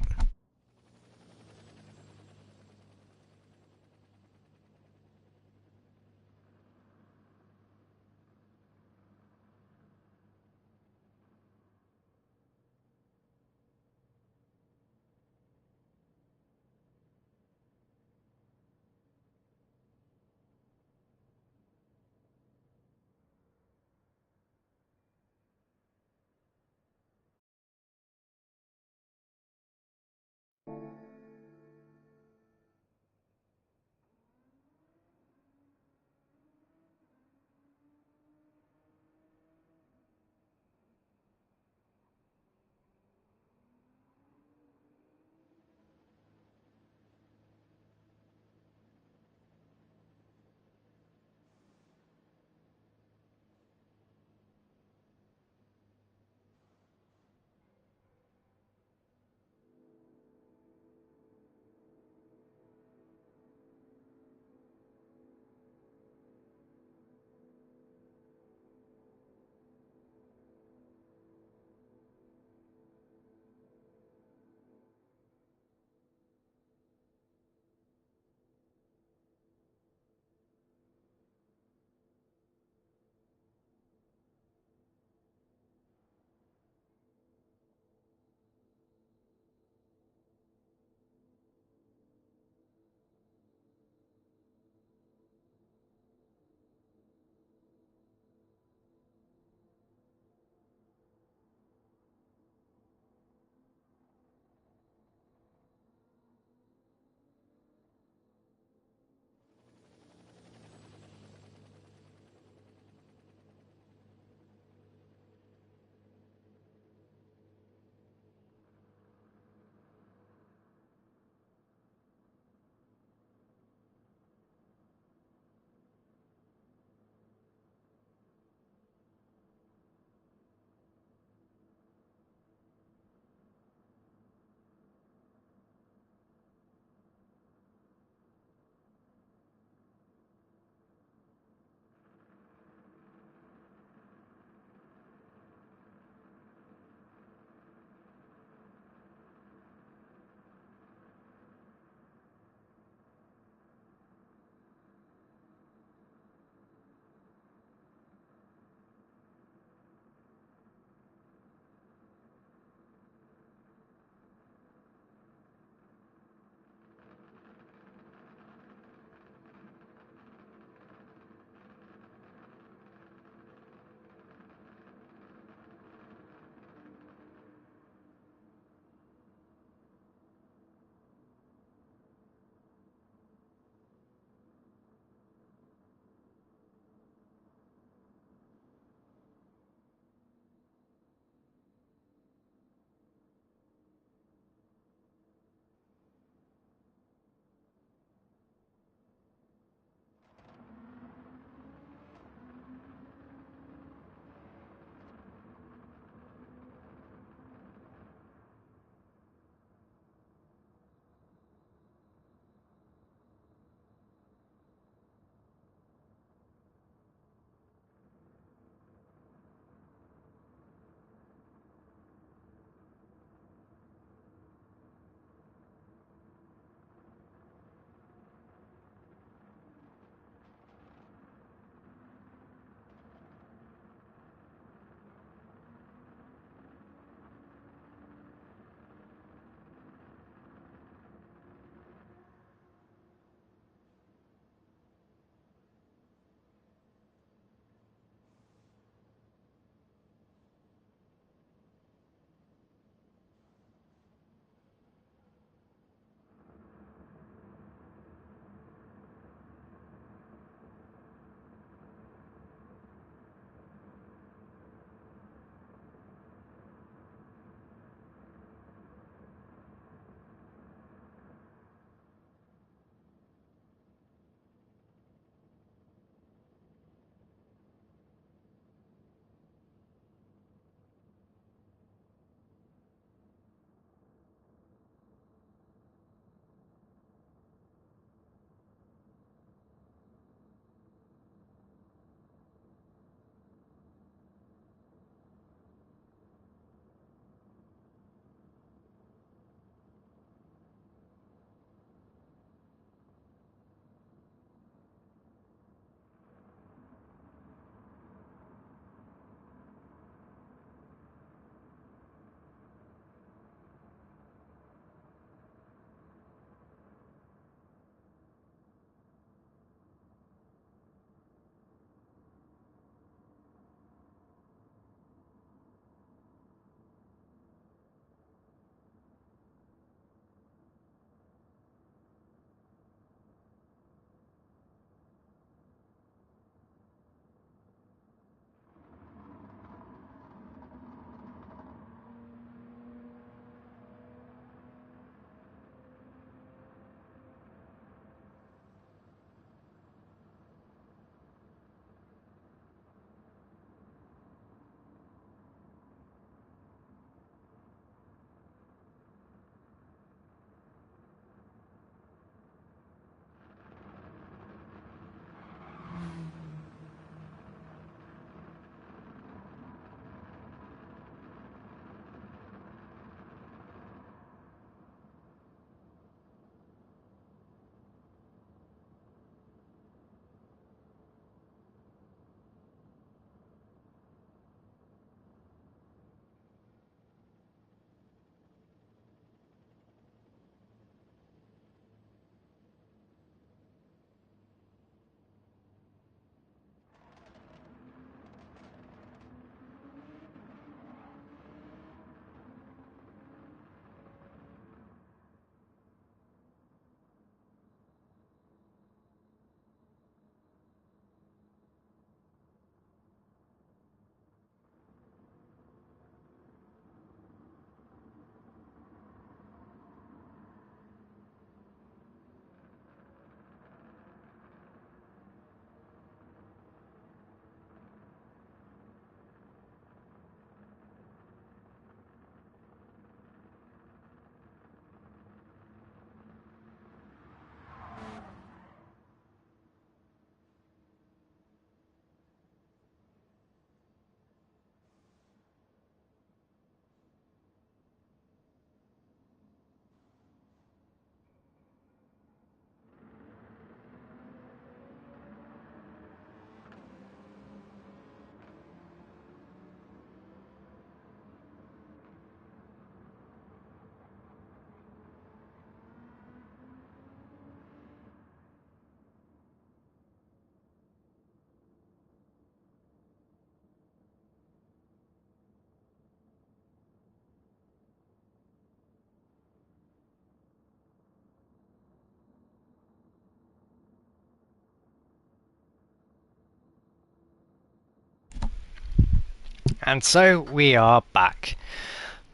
And so we are back.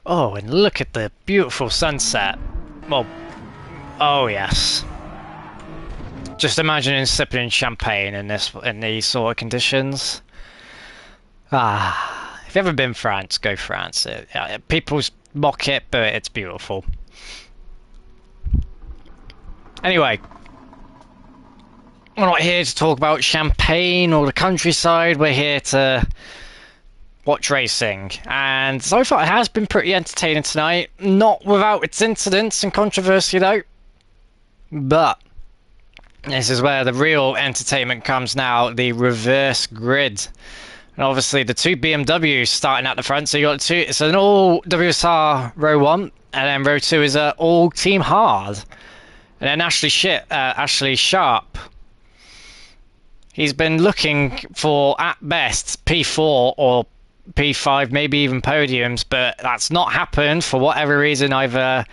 Oh, and look at the beautiful sunset. Well, oh yes. Just imagining sipping champagne in these sort of conditions. Ah, if you've ever been France, go France. People mock it, but it's beautiful. Anyway, we're not here to talk about champagne or the countryside. We're here to watch racing, and so far it has been pretty entertaining tonight. Not without its incidents and controversy though, but this is where the real entertainment comes now, the reverse grid. And obviously the two BMWs starting at the front, so you got it's an all WSR row 1, and then row 2 is an all team hard. And then Ashley Sharp, he's been looking for at best P4 or P5, maybe even podiums, but that's not happened for whatever reason, either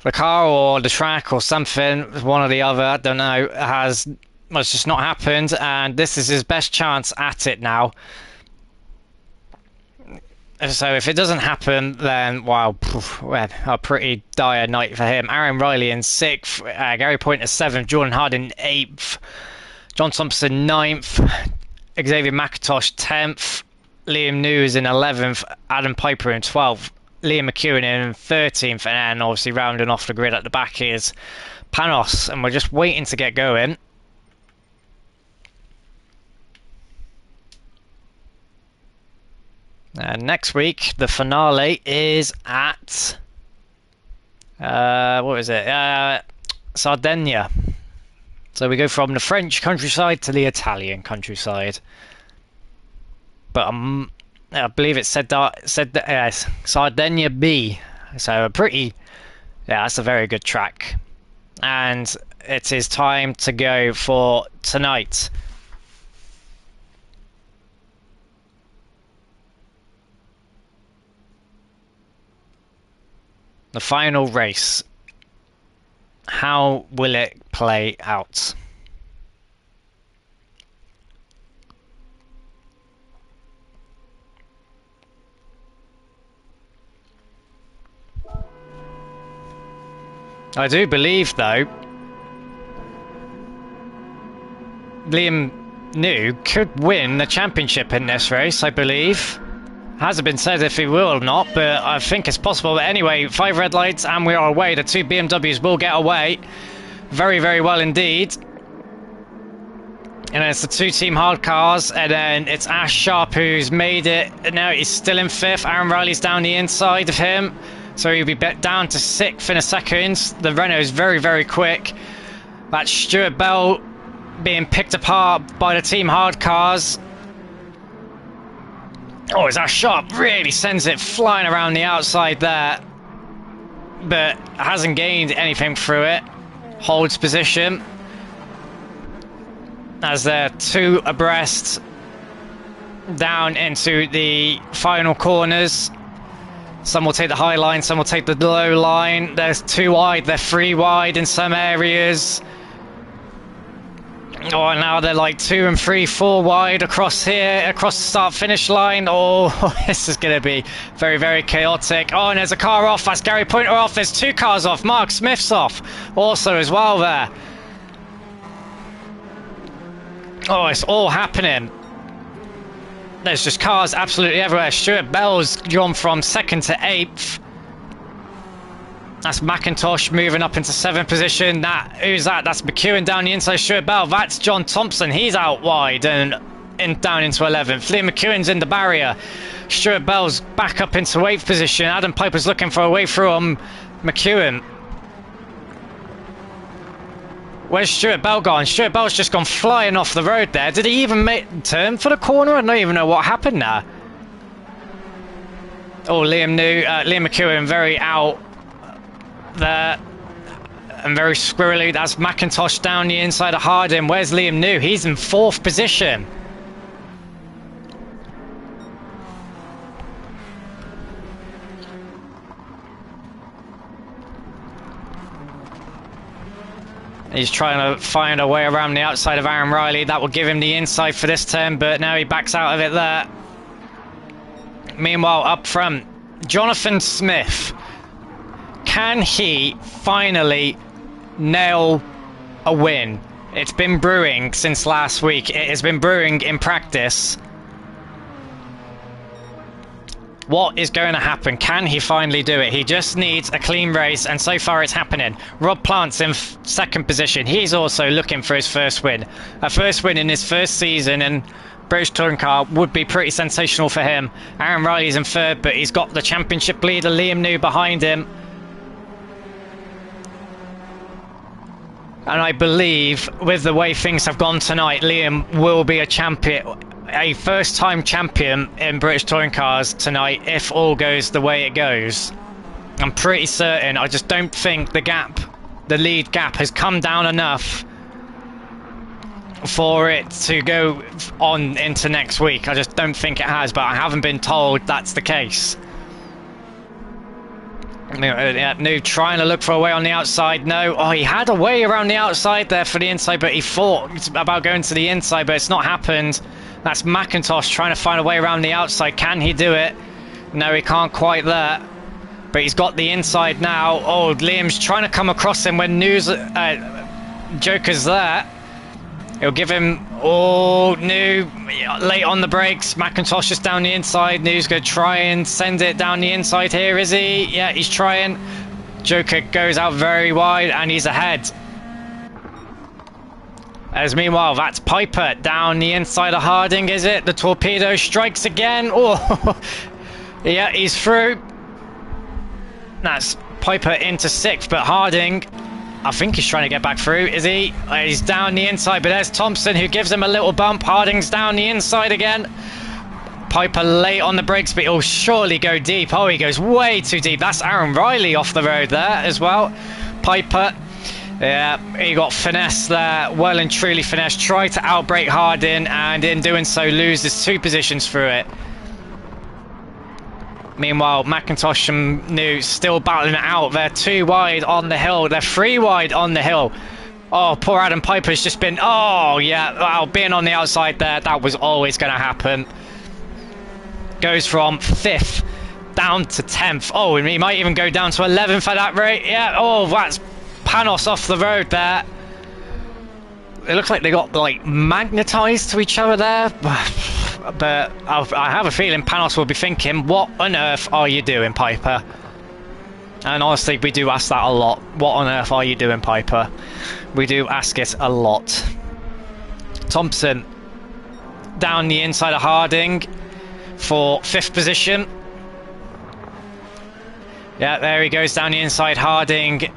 the car or the track or something, one or the other, I don't know, has just not happened, and this is his best chance at it now. So if it doesn't happen, then wow, a pretty dire night for him. Aaron Riley in 6th, Gary Pointer 7th, Jordan Harding 8th, John Thompson 9th, Xavier McIntosh 10th, Liam New is in 11th, Adam Piper in 12th, Liam McEwen in 13th, and then obviously rounding off the grid at the back is Panos, and we're just waiting to get going. Next week, the finale is at what is it? Sardinia. So we go from the French countryside to the Italian countryside. But I believe it said Sardinia B. So a pretty, that's a very good track. And it is time to go for tonight. The final race. How will it play out? I do believe, though, Liam New could win the championship in this race, I believe. Hasn't been said if he will or not, but I think it's possible. But anyway, 5 red lights and we are away. The 2 BMWs will get away. Very, very well indeed. And then it's the 2 team hard cars, and then it's Ash Sharp who's made it. And now he's still in 5th. Aaron Riley's down the inside of him, so he'll be down to 6th in a second. The Renault is very, very quick. That's Stuart Bell being picked apart by the team hard cars. Oh, it's Ash Sharp really sends it flying around the outside there, but hasn't gained anything through it. Holds position as they're 2 abreast down into the final corners. Some will take the high line, some will take the low line. There's 2 wide, they're 3 wide in some areas. Oh, and now they're like 2 and 3, 4 wide across here, across the start-finish line. Oh, this is going to be very, very chaotic. Oh, and there's a car off. That's Gary Pointer off. There's 2 cars off. Mark Smith's off also as well there. Oh, it's all happening. There's just cars absolutely everywhere. Stuart Bell's gone from 2nd to 8th. That's McIntosh moving up into 7th position. Who's that? That's McEwen down the inside. Stuart Bell. That's John Thompson. He's out wide and down into 11th. Liam McEwen's in the barrier. Stuart Bell's back up into 8th position. Adam Piper's looking for a way through on McEwen. Where's Stuart Bell gone? Stuart Bell's just gone flying off the road there. Did he even turn for the corner? I don't even know what happened there. Oh, Liam McEwen very out there and very squirrely. That's McIntosh down the inside of Harding. Where's Liam New? He's in 4th position. He's trying to find a way around the outside of Aaron Riley. That will give him the inside for this turn, but now he backs out of it there. Meanwhile, up front, Jonathan Smith. Can he finally nail a win? It's been brewing since last week. It has been brewing in practice. What is going to happen? Can he finally do it? He just needs a clean race, and so far it's happening. Rob Plant's in second position. He's also looking for his first win. A first win in his first season, and British Touring Car would be pretty sensational for him. Aaron Riley's in third, but he's got the championship leader Liam New behind him. And I believe with the way things have gone tonight, Liam will be a champion, a first-time champion in British Touring Cars tonight if all goes the way it goes. I'm pretty certain. I just don't think the lead gap has come down enough for it to go on into next week. I just don't think it has, but I haven't been told that's the case. New trying to look for a way on the outside. No. Oh, he had a way around the outside there for the inside, but he thought about going to the inside, but it's not happened. That's McIntosh trying to find a way around the outside. Can he do it? No, he can't quite there. But he's got the inside now. Oh, Liam's trying to come across him when Joker's there. He'll give him... Oh, New late on the brakes. McIntosh is down the inside. New's going to try and send it down the inside here, is he? Yeah, he's trying. Joker goes out very wide and he's ahead. As meanwhile, that's Piper down the inside of Harding, is it? The torpedo strikes again. Oh, yeah, he's through. That's Piper into sixth, but Harding... I think he's trying to get back through, is he? He's down the inside, but there's Thompson who gives him a little bump. Harding's down the inside again. Piper late on the brakes, but he'll surely go deep. Oh, he goes way too deep. That's Aaron Riley off the road there as well. Piper, yeah, he got finesse there. Well and truly finesse. Tried to outbrake Harding, and in doing so loses 2 positions through it. Meanwhile, McIntosh and New still battling it out. They're 2 wide on the hill. They're 3 wide on the hill. Oh, poor Adam Piper's just been... Oh, yeah. Well, being on the outside there, that was always going to happen. Goes from 5th down to 10th. Oh, and he might even go down to 11th at that rate. Yeah. Oh, that's Panos off the road there. It looks like they got, like, magnetized to each other there. But I have a feeling Panos will be thinking, what on earth are you doing, Piper? And honestly, we do ask that a lot. What on earth are you doing, Piper? We do ask it a lot. Thompson down the inside of Harding for 5th position. Yeah, there he goes down the inside. Harding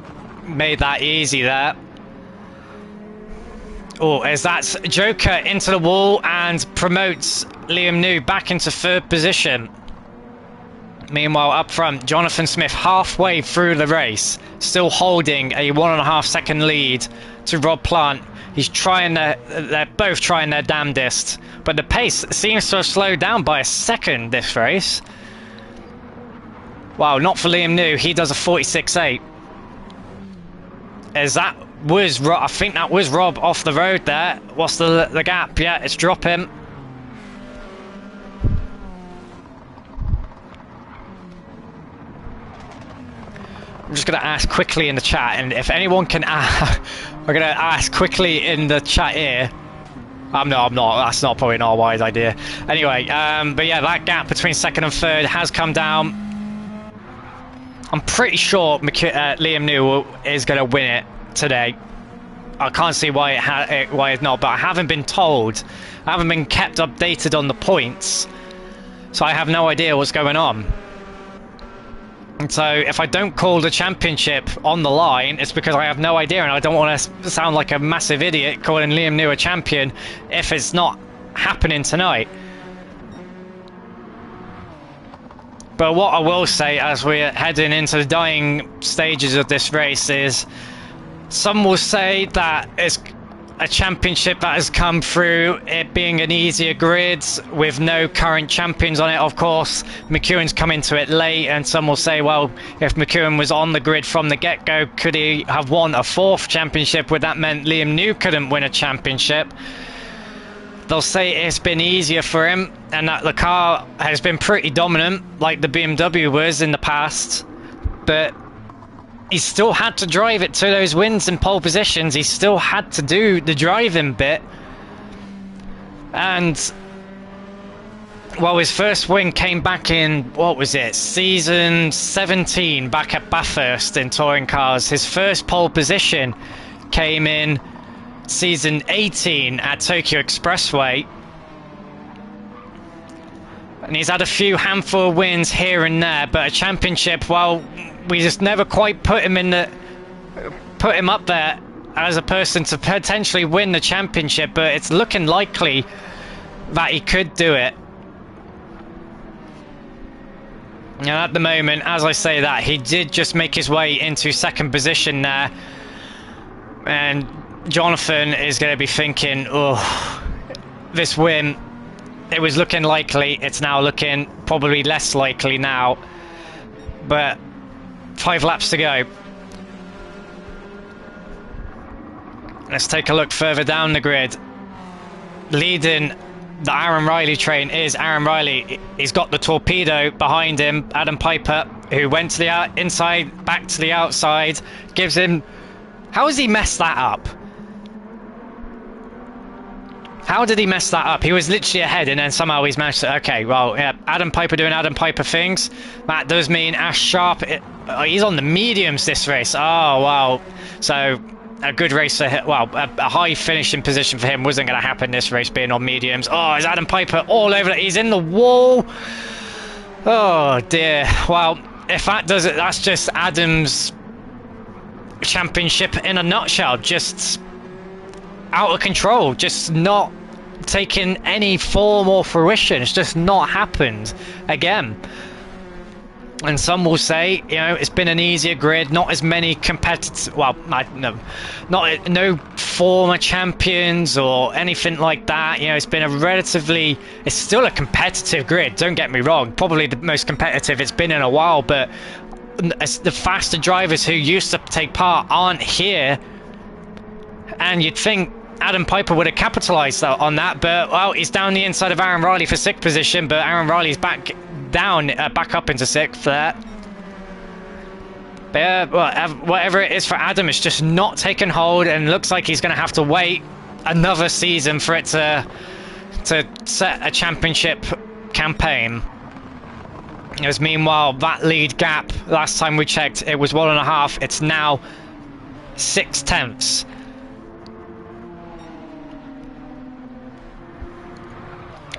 made that easy there. Oh, as that's Joker into the wall and promotes Liam New back into 3rd position. Meanwhile, up front, Jonathan Smith halfway through the race, still holding a 1.5 second lead to Rob Plant. They're both trying their damnedest, but the pace seems to have slowed down by a second this race. Wow, not for Liam New. He does a 46.8. As that was, I think that was Rob off the road there. What's the gap? Yeah, it's dropping. I'm just going to ask quickly in the chat, and if anyone can ask, I'm going to ask quickly in the chat here. I'm not. That's probably not a wise idea. Anyway, but yeah, that gap between 2nd and 3rd has come down. I'm pretty sure Liam New is going to win it today. I can't see why it's not, but I haven't been told. I haven't been kept updated on the points, so I have no idea what's going on. And so if I don't call the championship on the line, it's because I have no idea, and I don't want to sound like a massive idiot calling Liam New a champion if it's not happening tonight. But what I will say as we're heading into the dying stages of this race is, some will say that it's a championship that has come through it being an easier grid with no current champions on it. Of course, McEwen's come into it late, and some will say, well, if McEwen was on the grid from the get-go, could he have won a 4th championship? Would that meant Liam New couldn't win a championship? they'll say it's been easier for him and that the car has been pretty dominant like the BMW was in the past, but he's still had to drive it to those wins and pole positions. He still had to do the driving bit. And well, his first win came back in, what was it, season 17 back at Bathurst in touring cars. His first pole position came in season 18 at Tokyo Expressway, and he's had a few handful of wins here and there, but a championship, well, we just never quite put him up there as a person to potentially win the championship, but it's looking likely that he could do it. And at the moment, as I say that, he did just make his way into second position there, and Jonathan is going to be thinking, oh, this win, it was looking likely, it's now looking probably less likely now. But 5 laps to go. Let's take a look further down the grid. Leading the Aaron Riley train is Aaron Riley. He's got the torpedo behind him, Adam Piper, who went to the inside, back to the outside, gives him... How has he messed that up? How did he mess that up? He was literally ahead and then somehow he's managed to... Okay, well, yeah, Adam Piper doing Adam Piper things. That does mean Ash Sharp... he's on the mediums this race. Oh, wow. So, a good race for him. Well, a high finishing position for him wasn't going to happen this race being on mediums. Oh, is Adam Piper all over it? He's in the wall. Oh, dear. Well, if that does it, that's just Adam's championship in a nutshell. Just out of control. Just not taking any form or fruition. It's just not happened again. And some will say, you know, it's been an easier grid, not as many competitors, well, no former champions or anything like that. You know, it's been a relatively, it's still a competitive grid, don't get me wrong, probably the most competitive it's been in a while, but the faster drivers who used to take part aren't here, and you'd think Adam Piper would have capitalised on that, but, well, he's down the inside of Aaron Riley for 6th position, but Aaron Riley's back up into 6th there. But yeah, well, whatever it is for Adam, it's just not taking hold, and looks like he's going to have to wait another season for it to set a championship campaign. As meanwhile, that lead gap, last time we checked, it was 1.5. It's now 6/10.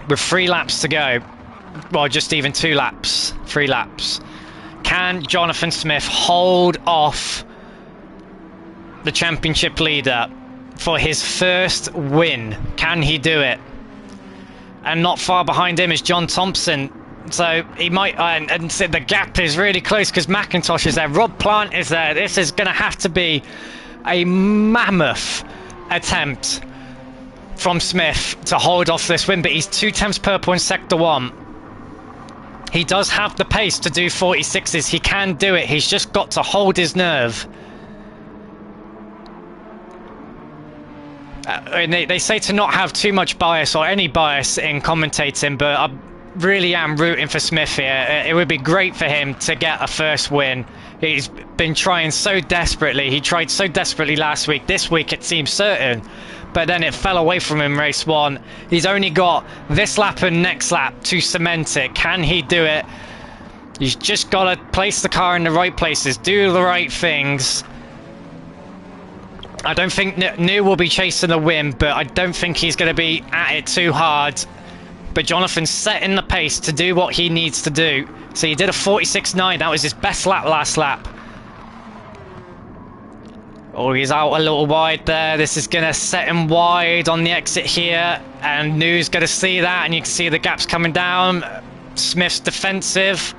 With 3 laps to go. Well, just even 2 laps. 3 laps. Can Jonathan Smith hold off the championship leader for his first win? Can he do it? And not far behind him is John Thompson. So he might, and the gap is really close because McIntosh is there, Rob Plant is there. This is going to have to be a mammoth attempt from Smith to hold off this win, but he's 2 tenths purple in Sector 1. He does have the pace to do 46s. He can do it. He's just got to hold his nerve. And they say to not have too much bias or any bias in commentating, but I really am rooting for Smith here. It would be great for him to get a first win. He's been trying so desperately. He tried so desperately last week. This week it seems certain, but then it fell away from him race 1. He's only got this lap and next lap to cement it. Can he do it? He's just got to place the car in the right places, do the right things. I don't think New will be chasing the win, but I don't think he's going to be at it too hard. But Jonathan's setting the pace to do what he needs to do. So he did a 46.9. That was his best lap last lap. Oh, he's out a little wide there. This is going to set him wide on the exit here. And New's going to see that. And you can see the gaps coming down. Smith's defensive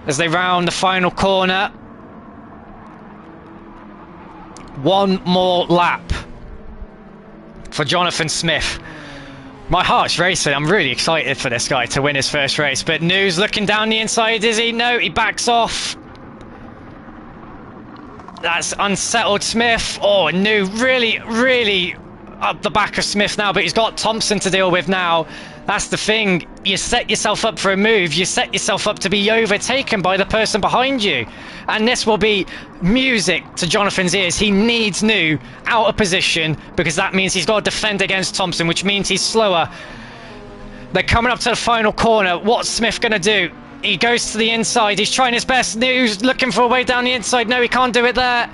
as they round the final corner. 1 more lap for Jonathan Smith. My heart's racing. I'm really excited for this guy to win his first race. But New's looking down the inside, is he? No, he backs off. That's unsettled Smith. Oh, New really up the back of Smith now, but he's got Thompson to deal with now. That's the thing. You set yourself up for a move. You set yourself up to be overtaken by the person behind you. And this will be music to Jonathan's ears. He needs New out of position because that means he's got to defend against Thompson, which means he's slower. They're coming up to the final corner. What's Smith going to do? He goes to the inside. He's trying his best. New's looking for a way down the inside. No, he can't do it there.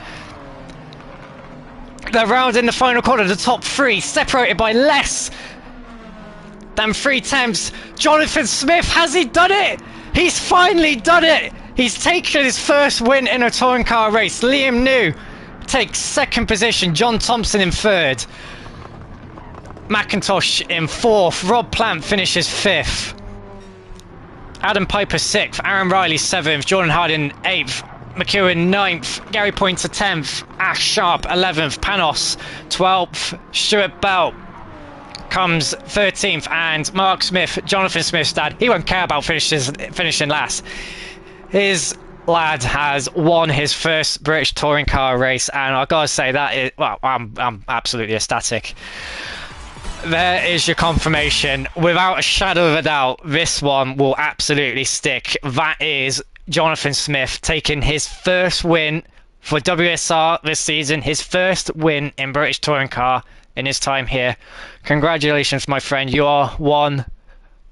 They're round in the final corner. The top three separated by less than 3 tenths. Jonathan Smith, has he done it? He's finally done it. He's taken his first win in a touring car race. Liam New takes 2nd position. John Thompson in 3rd. McIntosh in 4th. Rob Plant finishes 5th. Adam Piper 6th. Aaron Riley 7th. Jordan Harding 8th. McEwen 9th, Gary Pointer 10th, Ash Sharp 11th, Panos 12th, Stuart Bell comes 13th, and Mark Smith, Jonathan Smith's dad, he won't care about finishing last. His lad has won his first British touring car race, and I've got to say that is, well, I'm absolutely ecstatic. There is your confirmation. Without a shadow of a doubt, this one will absolutely stick. That is Jonathan Smith taking his first win for WSR this season, his first win in British Touring Car in his time here. Congratulations, my friend. You are one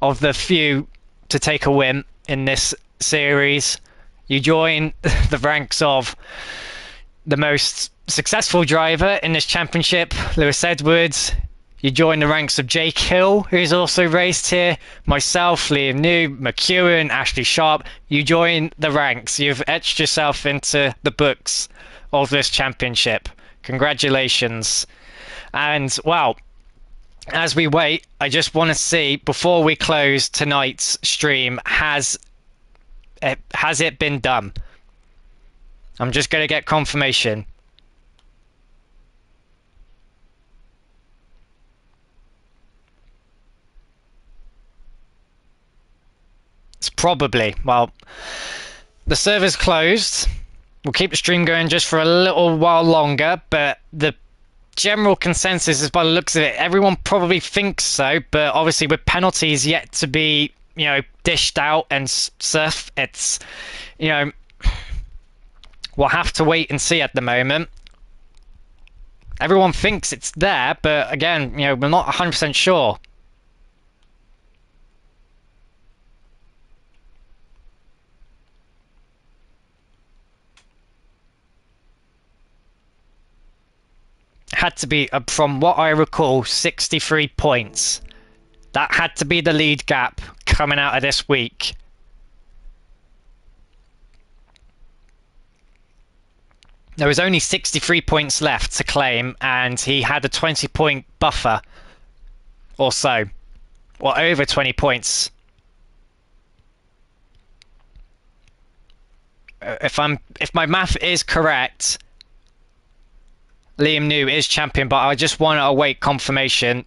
of the few to take a win in this series. You join the ranks of the most successful driver in this championship, Lewis Edwards. You join the ranks of Jake Hill, who's also raced here, myself, Liam New, McEwen, Ashley Sharp. You join the ranks. You've etched yourself into the books of this championship. Congratulations. And, well, as we wait, I just want to see, before we close tonight's stream, has it been done? I'm just going to get confirmation. Probably. Well, the server's closed. We'll keep the stream going just for a little while longer, but the general consensus is, by the looks of it, everyone probably thinks so, but obviously with penalties yet to be, you know, dished out and stuff, it's, you know, we'll have to wait and see at the moment. Everyone thinks it's there, but again, you know, we're not 100% sure. Had to be, from what I recall, 63 points. That had to be the lead gap coming out of this week. There was only 63 points left to claim, and he had a 20-point buffer or so, or over 20 points. If my math is correct, Liam New is champion, but I just want to await confirmation.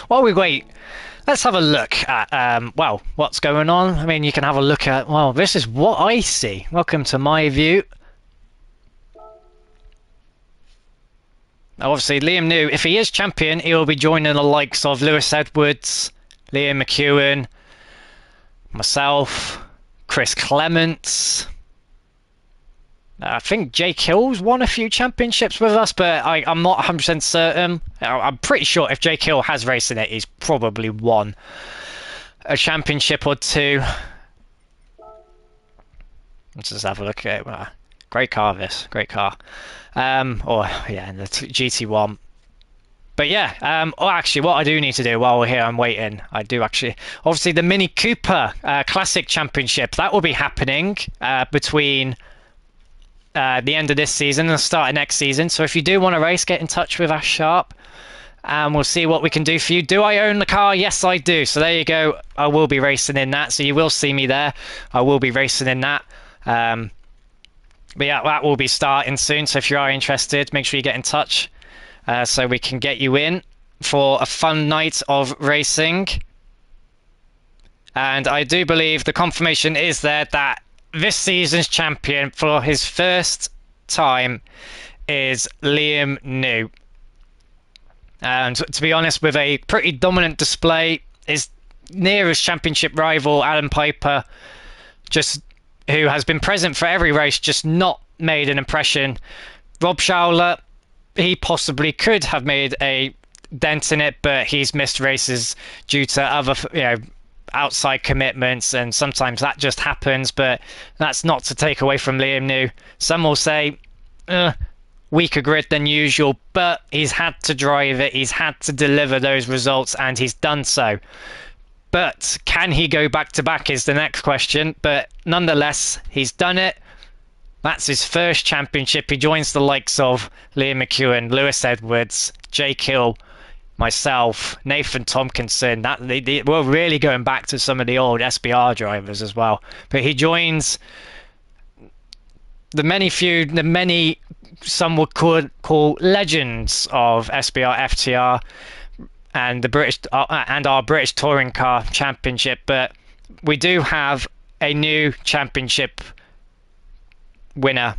While we wait, let's have a look at, well, what's going on. I mean, you can have a look at, well, this is what I see. Welcome to my view. Obviously, Liam New, if he is champion, he will be joining the likes of Lewis Edwards, Liam McEwen, myself, Chris Clements. I think Jake Hill's won a few championships with us, but I'm not 100% certain. I'm pretty sure if Jake Hill has raced in it, he's probably won a championship or two. Let's just have a look at it. Great car, this. Great car. Or, yeah, in the GT1. But yeah, actually, what I do need to do while we're here, I'm waiting. I do actually, obviously, the Mini Cooper Classic Championship, that will be happening between the end of this season and the start of next season. So if you do want to race, get in touch with Ash Sharp, and we'll see what we can do for you. Do I own the car? Yes, I do. So there you go. I will be racing in that. So you will see me there. I will be racing in that. But yeah, that will be starting soon. So if you are interested, make sure you get in touch. so we can get you in for a fun night of racing. And I do believe the confirmation is there that this season's champion for his first time is Liam New. And to be honest, with a pretty dominant display, his nearest championship rival, Alan Piper, who has been present for every race, just not made an impression. Rob Schauler, he possibly could have made a dent in it, but he's missed races due to other, outside commitments, and sometimes that just happens. But that's not to take away from Liam New. Some will say, weaker grid than usual, but he's had to drive it, he's had to deliver those results, and he's done so. But can he go back to back is the next question. But nonetheless, he's done it. That's his first championship. He joins the likes of Liam McEwen, Lewis Edwards, Jake Hill, myself, Nathan Tompkinson. We're really going back to some of the old SBR drivers as well. But he joins the many some would call legends of SBR FTR and the British and our British Touring Car Championship. But we do have a new championship winner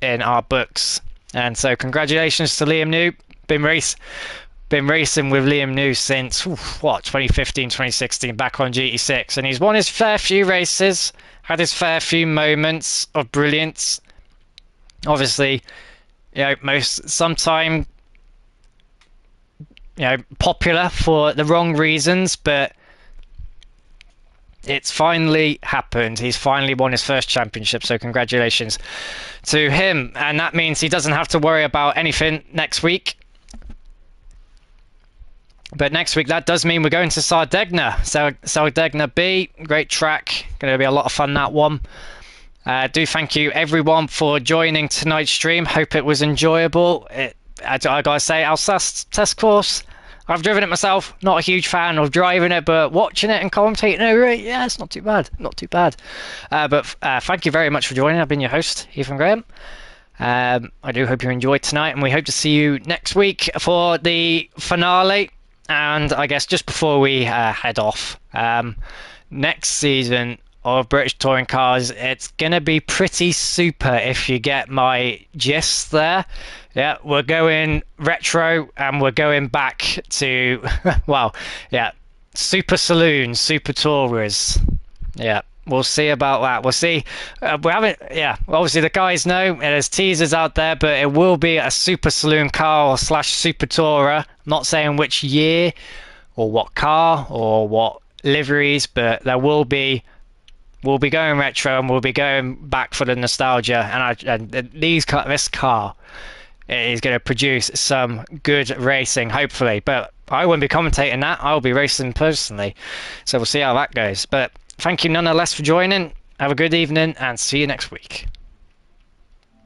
in our books, and so congratulations to Liam New. Been racing with Liam New since 2015, 2016, back on GT6, and he's won his fair few races, had his fair few moments of brilliance. Obviously, sometimes popular for the wrong reasons, but it's finally happened. He's finally won his first championship, so congratulations to him. And that means he doesn't have to worry about anything next week. But next week, that does mean we're going to Sardegna. Sardegna B, great track. Going to be a lot of fun, that one. Do thank you everyone for joining tonight's stream. Hope it was enjoyable. I gotta say, Alsace test course, I've driven it myself. Not a huge fan of driving it, but watching it and commentating over it, yeah, it's not too bad. Not too bad. But thank you very much for joining. I've been your host, Ethan Graham. I do hope you enjoyed tonight, and we hope to see you next week for the finale. And I guess just before we head off, next season of British Touring Cars, it's going to be pretty super, if you get my gist there. Yeah, we're going retro, and we're going back to, super saloons, super tourers. Yeah, we'll see about that. We'll see. We haven't, obviously the guys know, there's teasers out there, but it will be a super saloon car or / super tourer. I'm not saying which year or what car or what liveries, but we'll be going retro, and we'll be going back for the nostalgia. And this car is going to produce some good racing, hopefully. But I won't be commentating that. I'll be racing personally. So we'll see how that goes. But thank you nonetheless for joining. Have a good evening, and see you next week.